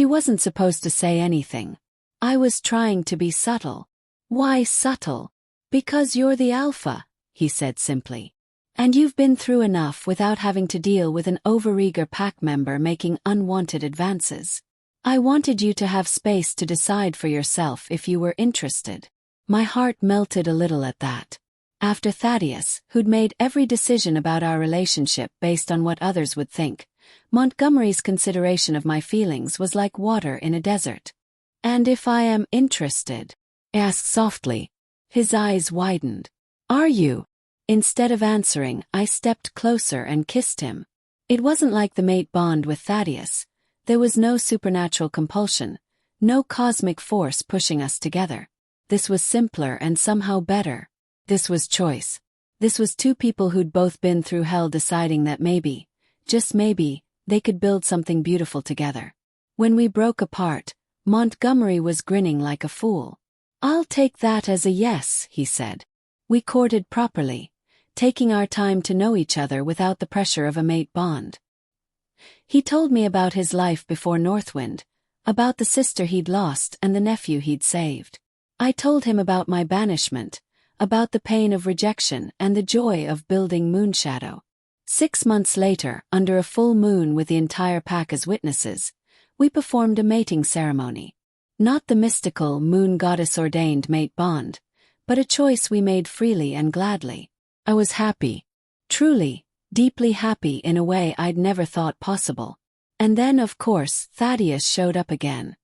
wasn't supposed to say anything. I was trying to be subtle. "Why subtle?" "Because you're the alpha," he said simply. "And you've been through enough without having to deal with an overeager pack member making unwanted advances. I wanted you to have space to decide for yourself if you were interested." My heart melted a little at that. After Thaddeus, who'd made every decision about our relationship based on what others would think, Montgomery's consideration of my feelings was like water in a desert. "And if I am interested?" I asked softly. His eyes widened. "Are you?" Instead of answering, I stepped closer and kissed him. It wasn't like the mate bond with Thaddeus. There was no supernatural compulsion, no cosmic force pushing us together. This was simpler and somehow better. This was choice. This was two people who'd both been through hell deciding that maybe, just maybe, they could build something beautiful together. When we broke apart, Montgomery was grinning like a fool. "I'll take that as a yes," he said. We courted properly, taking our time to know each other without the pressure of a mate bond. He told me about his life before Northwind, about the sister he'd lost and the nephew he'd saved. I told him about my banishment, about the pain of rejection and the joy of building Moonshadow. 6 months later, under a full moon with the entire pack as witnesses, we performed a mating ceremony. Not the mystical moon goddess-ordained mate bond, but a choice we made freely and gladly. I was happy. Truly, deeply happy in a way I'd never thought possible. And then, of course, Thaddeus showed up again.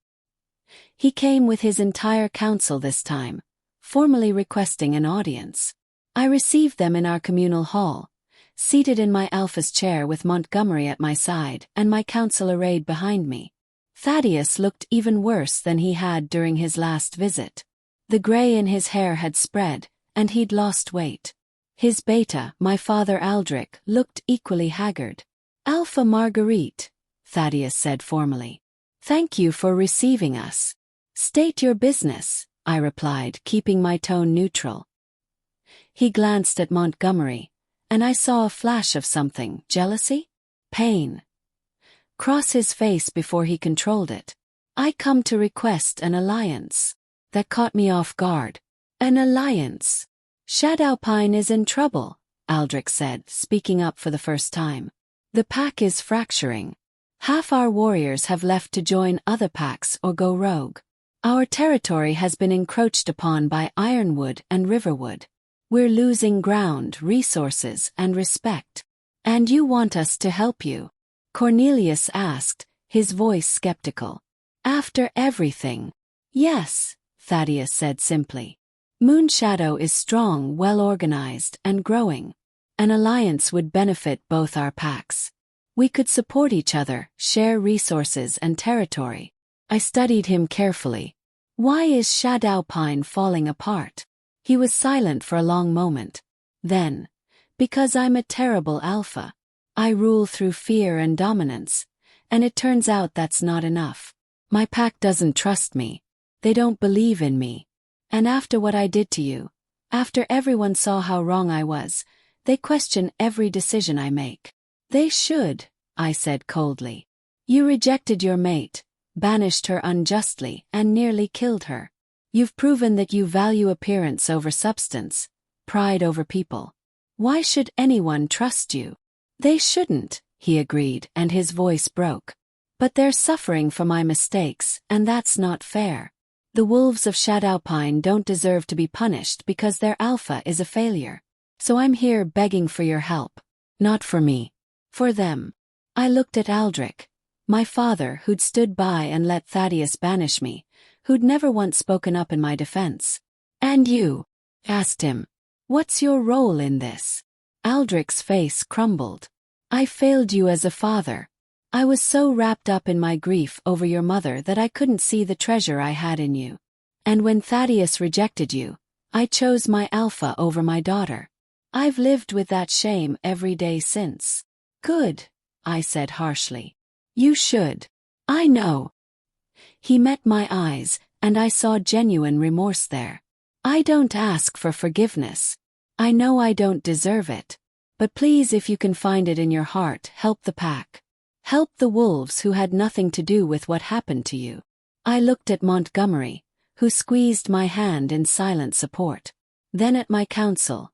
He came with his entire council this time, formally requesting an audience. I received them in our communal hall, seated in my alpha's chair with Montgomery at my side and my council arrayed behind me. Thaddeus looked even worse than he had during his last visit. The gray in his hair had spread, and he'd lost weight. His beta, my father Aldrich, looked equally haggard. "Alpha Marguerite," Thaddeus said formally. "Thank you for receiving us." "State your business," I replied, keeping my tone neutral. He glanced at Montgomery, and I saw a flash of something: jealousy? Pain? Cross his face before he controlled it. "I come to request an alliance." That caught me off guard. "An alliance? Shadowpine is in trouble," Aldrich said, speaking up for the first time. "The pack is fracturing. Half our warriors have left to join other packs or go rogue. Our territory has been encroached upon by Ironwood and Riverwood. We're losing ground, resources, and respect. And you want us to help you?" Cornelius asked, his voice skeptical. "After everything?" "Yes," Thaddeus said simply. "Moonshadow is strong, well-organized, and growing. An alliance would benefit both our packs. We could support each other, share resources and territory." I studied him carefully. "Why is Shadowpine falling apart?" He was silent for a long moment. Then, "Because I'm a terrible alpha. I rule through fear and dominance, and it turns out that's not enough. My pack doesn't trust me. They don't believe in me. And after what I did to you, after everyone saw how wrong I was, they question every decision I make." "They should," I said coldly. "You rejected your mate, banished her unjustly, and nearly killed her. You've proven that you value appearance over substance, pride over people. Why should anyone trust you?" "They shouldn't," he agreed, and his voice broke. "But they're suffering for my mistakes, and that's not fair. The wolves of Shadowpine don't deserve to be punished because their alpha is a failure. So I'm here begging for your help. Not for me. For them." I looked at Aldrich, my father who'd stood by and let Thaddeus banish me, who'd never once spoken up in my defense. "And you?" asked him. "What's your role in this?" Aldrich's face crumbled. "I failed you as a father. I was so wrapped up in my grief over your mother that I couldn't see the treasure I had in you. And when Thaddeus rejected you, I chose my alpha over my daughter. I've lived with that shame every day since." "Good," I said harshly. "You should. I know." He met my eyes, and I saw genuine remorse there. "I don't ask for forgiveness. I know I don't deserve it. But please, if you can find it in your heart, help the pack. Help the wolves who had nothing to do with what happened to you." I looked at Montgomery, who squeezed my hand in silent support. Then at my council: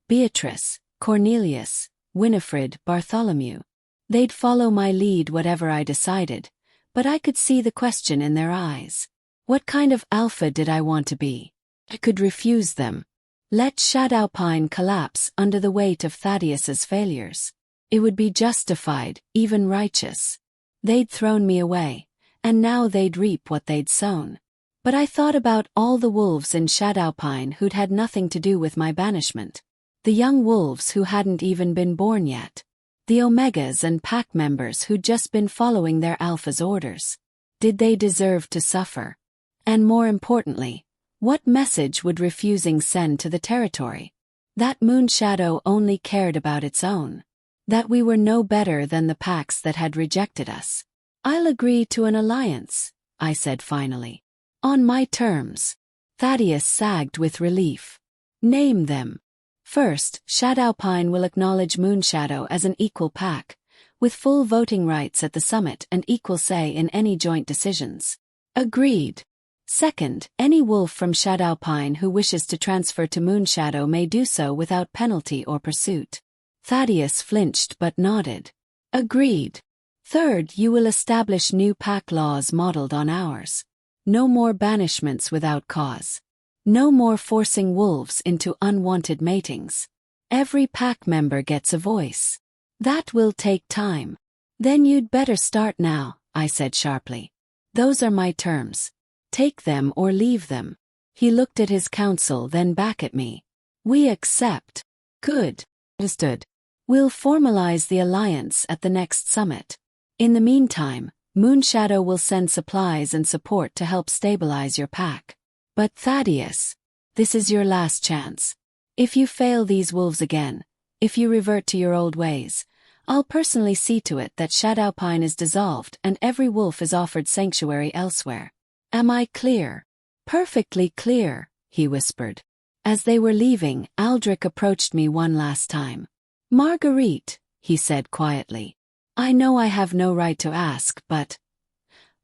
Beatrice, Cornelius, Winifred, Bartholomew. They'd follow my lead whatever I decided, but I could see the question in their eyes. What kind of alpha did I want to be? I could refuse them. Let Shadowpine collapse under the weight of Thaddeus's failures. It would be justified, even righteous. They'd thrown me away, and now they'd reap what they'd sown. But I thought about all the wolves in Shadowpine who'd had nothing to do with my banishment. The young wolves who hadn't even been born yet. The Omegas and pack members who'd just been following their alpha's orders. Did they deserve to suffer? And more importantly, what message would refusing send to the territory? That Moonshadow only cared about its own. That we were no better than the packs that had rejected us. "I'll agree to an alliance," I said finally. "On my terms." Thaddeus sagged with relief. "Name them." "First, Shadowpine will acknowledge Moonshadow as an equal pack, with full voting rights at the summit and equal say in any joint decisions." "Agreed." "Second, any wolf from Shadowpine who wishes to transfer to Moonshadow may do so without penalty or pursuit." Thaddeus flinched but nodded. "Agreed." "Third, you will establish new pack laws modeled on ours. No more banishments without cause. No more forcing wolves into unwanted matings. Every pack member gets a voice. That will take time. Then you'd better start now, I said sharply. Those are my terms. Take them or leave them. He looked at his council, then back at me. We accept. Good. Understood. We'll formalize the alliance at the next summit. In the meantime, Moonshadow will send supplies and support to help stabilize your pack. But Thaddeus, this is your last chance. If you fail these wolves again, if you revert to your old ways, I'll personally see to it that Shadowpine is dissolved and every wolf is offered sanctuary elsewhere. Am I clear? Perfectly clear, he whispered. As they were leaving, Aldrich approached me one last time. Marguerite, he said quietly. I know I have no right to ask, but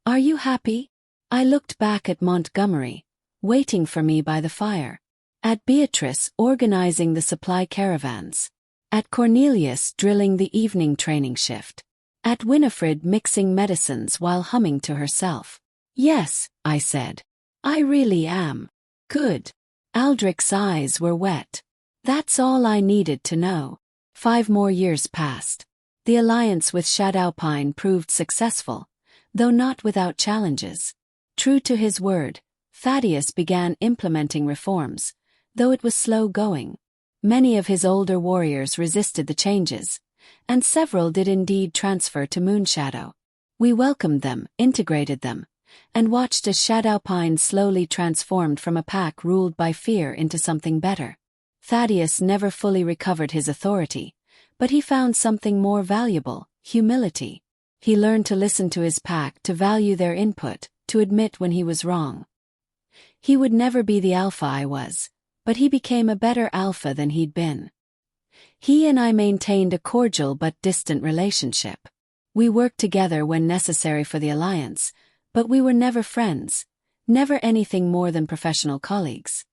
are you happy? I looked back at Montgomery, waiting for me by the fire. At Beatrice organizing the supply caravans. At Cornelius drilling the evening training shift. At Winifred mixing medicines while humming to herself. Yes, I said. I really am. Good. Aldrich's eyes were wet. That's all I needed to know. 5 more years passed. The alliance with Shadowpine proved successful, though not without challenges. True to his word, Thaddeus began implementing reforms, though it was slow going. Many of his older warriors resisted the changes, and several did indeed transfer to Moonshadow. We welcomed them, integrated them, and watched as Shadowpine slowly transformed from a pack ruled by fear into something better. Thaddeus never fully recovered his authority, but he found something more valuable: humility. He learned to listen to his pack, to value their input, to admit when he was wrong. He would never be the alpha I was, but he became a better alpha than he'd been. He and I maintained a cordial but distant relationship. We worked together when necessary for the alliance, but we were never friends, never anything more than professional colleagues.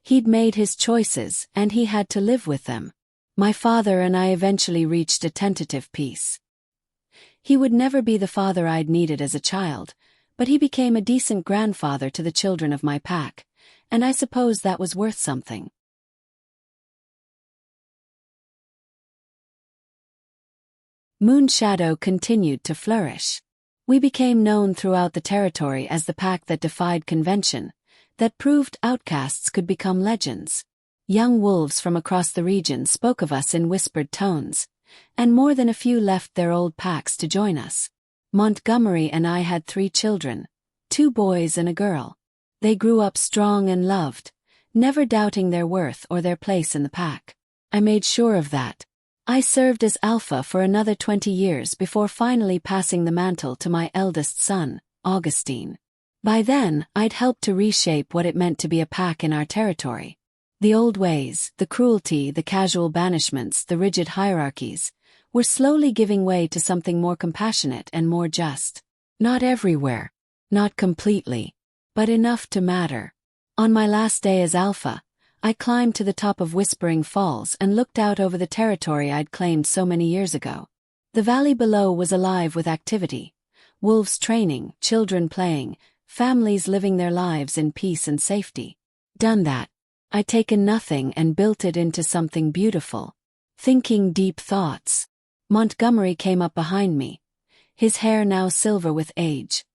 He'd made his choices, and he had to live with them. My father and I eventually reached a tentative peace. He would never be the father I'd needed as a child, but he became a decent grandfather to the children of my pack, and I suppose that was worth something. Moonshadow continued to flourish. We became known throughout the territory as the pack that defied convention, that proved outcasts could become legends. Young wolves from across the region spoke of us in whispered tones, and more than a few left their old packs to join us. Montgomery and I had 3 children, 2 boys and a girl. They grew up strong and loved, never doubting their worth or their place in the pack. I made sure of that. I served as alpha for another 20 years before finally passing the mantle to my eldest son, Augustine. By then, I'd helped to reshape what it meant to be a pack in our territory. The old ways, the cruelty, the casual banishments, the rigid hierarchies, were slowly giving way to something more compassionate and more just. Not everywhere, not completely, but enough to matter. On my last day as alpha, I climbed to the top of Whispering Falls and looked out over the territory I'd claimed so many years ago. The valley below was alive with activity. Wolves training, children playing, families living their lives in peace and safety. Done that. I'd taken nothing and built it into something beautiful. Thinking deep thoughts. Montgomery came up behind me, his hair now silver with age.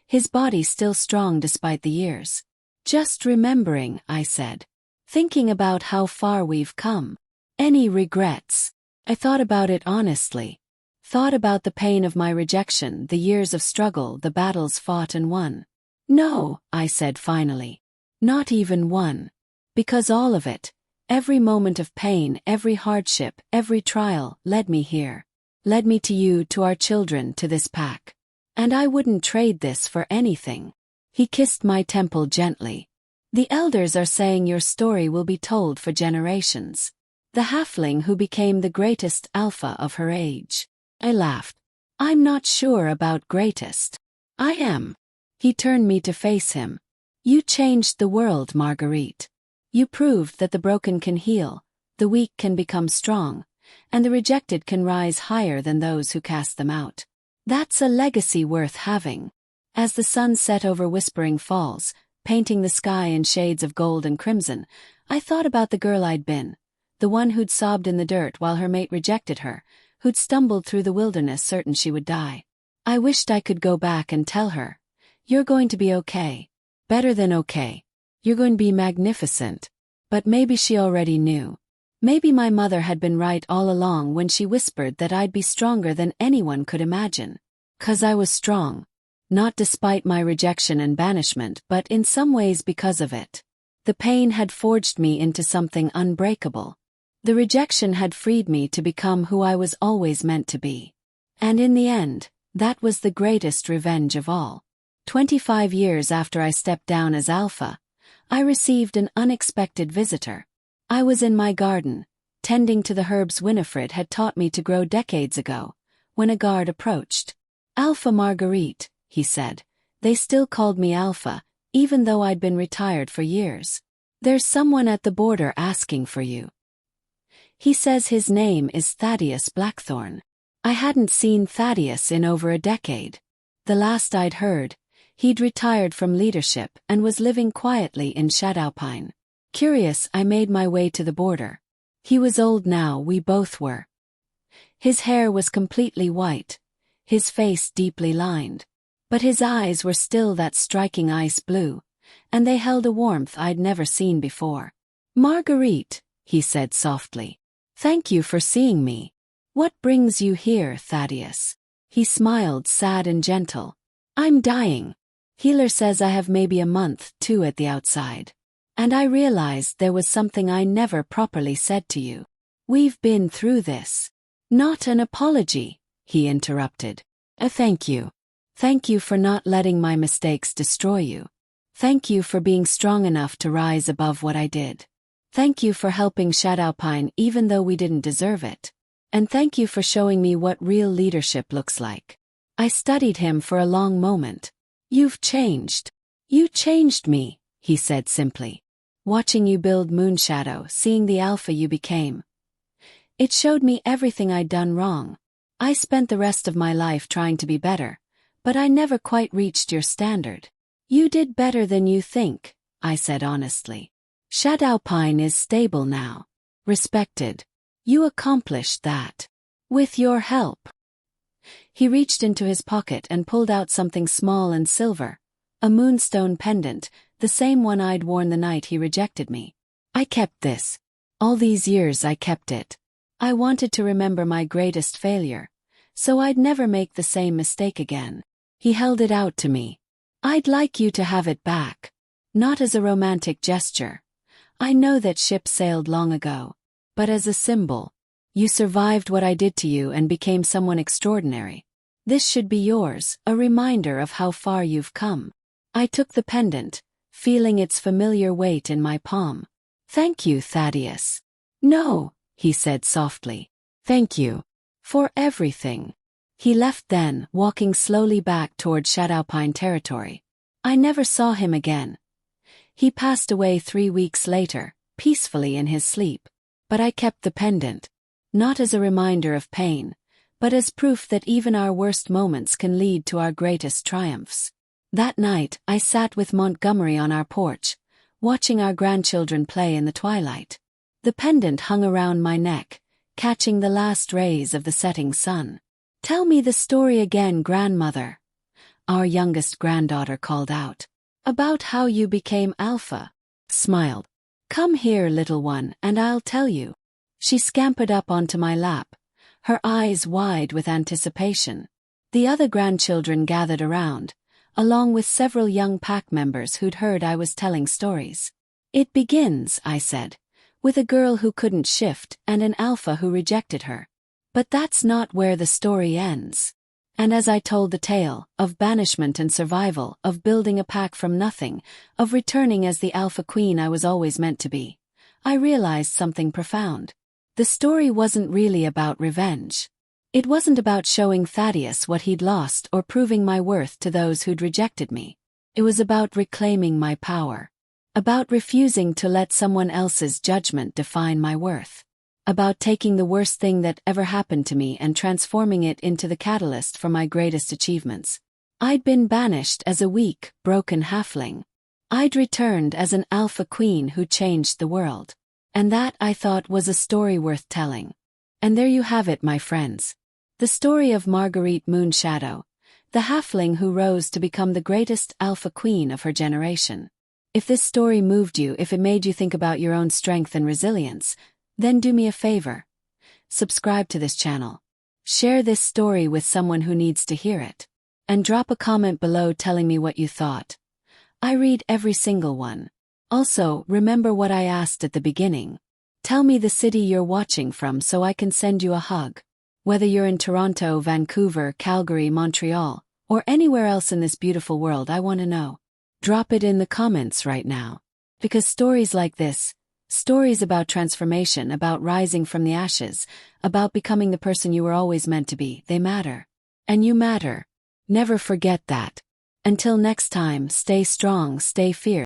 His body still strong despite the years. Just remembering, I said. Thinking about how far we've come. Any regrets? I thought about it honestly. Thought about the pain of my rejection, the years of struggle, the battles fought and won. No, I said finally. Not even one. Because all of it, every moment of pain, every hardship, every trial, led me here. Led me to you, to our children, to this pack. And I wouldn't trade this for anything. He kissed my temple gently. The elders are saying your story will be told for generations. The halfling who became the greatest alpha of her age. I laughed. I'm not sure about greatest. I am. He turned me to face him. You changed the world, Marguerite. You proved that the broken can heal, the weak can become strong, and the rejected can rise higher than those who cast them out. That's a legacy worth having. As the sun set over Whispering Falls, painting the sky in shades of gold and crimson, I thought about the girl I'd been, the one who'd sobbed in the dirt while her mate rejected her, who'd stumbled through the wilderness certain she would die. I wished I could go back and tell her, "You're going to be okay. Better than okay. You're going to be magnificent." But maybe she already knew. Maybe my mother had been right all along when she whispered that I'd be stronger than anyone could imagine. 'Cause I was strong. Not despite my rejection and banishment, but in some ways because of it. The pain had forged me into something unbreakable. The rejection had freed me to become who I was always meant to be. And in the end, that was the greatest revenge of all. 25 years after I stepped down as alpha, I received an unexpected visitor. I was in my garden, tending to the herbs Winifred had taught me to grow decades ago, when a guard approached. "Alpha Marguerite," he said. They still called me Alpha, even though I'd been retired for years. "There's someone at the border asking for you. He says his name is Thaddeus Blackthorn." I hadn't seen Thaddeus in over a decade. The last I'd heard, he'd retired from leadership and was living quietly in Shadowpine. Curious, I made my way to the border. He was old now, we both were. His hair was completely white, his face deeply lined. But his eyes were still that striking ice blue, and they held a warmth I'd never seen before. "Marguerite," he said softly. "Thank you for seeing me. What brings you here, Thaddeus?" He smiled, sad and gentle. "I'm dying. Healer says I have maybe a month, 2 at the outside. And I realized there was something I never properly said to you. We've been through this." "Not an apology," he interrupted. "A thank you. Thank you for not letting my mistakes destroy you. Thank you for being strong enough to rise above what I did. Thank you for helping Shadowpine even though we didn't deserve it. And thank you for showing me what real leadership looks like." I studied him for a long moment. "You've changed. You changed me," he said simply. "Watching you build Moonshadow, seeing the alpha you became. It showed me everything I'd done wrong. I spent the rest of my life trying to be better, but I never quite reached your standard." "You did better than you think," I said honestly. "Shadowpine is stable now. Respected. You accomplished that. With your help." He reached into his pocket and pulled out something small and silver, a moonstone pendant, the same one I'd worn the night he rejected me. "I kept this. All these years I kept it. I wanted to remember my greatest failure, so I'd never make the same mistake again." He held it out to me. "I'd like you to have it back. Not as a romantic gesture. I know that ship sailed long ago. But as a symbol. You survived what I did to you and became someone extraordinary. This should be yours, a reminder of how far you've come." I took the pendant, feeling its familiar weight in my palm. "Thank you, Thaddeus." "No," he said softly. "Thank you. For everything." He left then, walking slowly back toward Shadowpine territory. I never saw him again. He passed away 3 weeks later, peacefully in his sleep. But I kept the pendant. Not as a reminder of pain, but as proof that even our worst moments can lead to our greatest triumphs. That night, I sat with Montgomery on our porch, watching our grandchildren play in the twilight. The pendant hung around my neck, catching the last rays of the setting sun. "Tell me the story again, grandmother," our youngest granddaughter called out. "About how you became Alpha." Smiled. "Come here, little one, and I'll tell you." She scampered up onto my lap, her eyes wide with anticipation. The other grandchildren gathered around, along with several young pack members who'd heard I was telling stories. "It begins," I said, "with a girl who couldn't shift and an alpha who rejected her. But that's not where the story ends." And as I told the tale, of banishment and survival, of building a pack from nothing, of returning as the alpha queen I was always meant to be, I realized something profound. The story wasn't really about revenge. It wasn't about showing Thaddeus what he'd lost or proving my worth to those who'd rejected me. It was about reclaiming my power. About refusing to let someone else's judgment define my worth. About taking the worst thing that ever happened to me and transforming it into the catalyst for my greatest achievements. I'd been banished as a weak, broken halfling. I'd returned as an alpha queen who changed the world. And that, I thought, was a story worth telling. And there you have it, my friends. The story of Marguerite Moonshadow, the halfling who rose to become the greatest alpha queen of her generation. If this story moved you, if it made you think about your own strength and resilience, then do me a favor. Subscribe to this channel. Share this story with someone who needs to hear it. And drop a comment below telling me what you thought. I read every single one. Also, remember what I asked at the beginning. Tell me the city you're watching from so I can send you a hug. Whether you're in Toronto, Vancouver, Calgary, Montreal, or anywhere else in this beautiful world, I want to know. Drop it in the comments right now. Because stories like this, stories about transformation, about rising from the ashes, about becoming the person you were always meant to be, they matter. And you matter. Never forget that. Until next time, stay strong, stay fierce.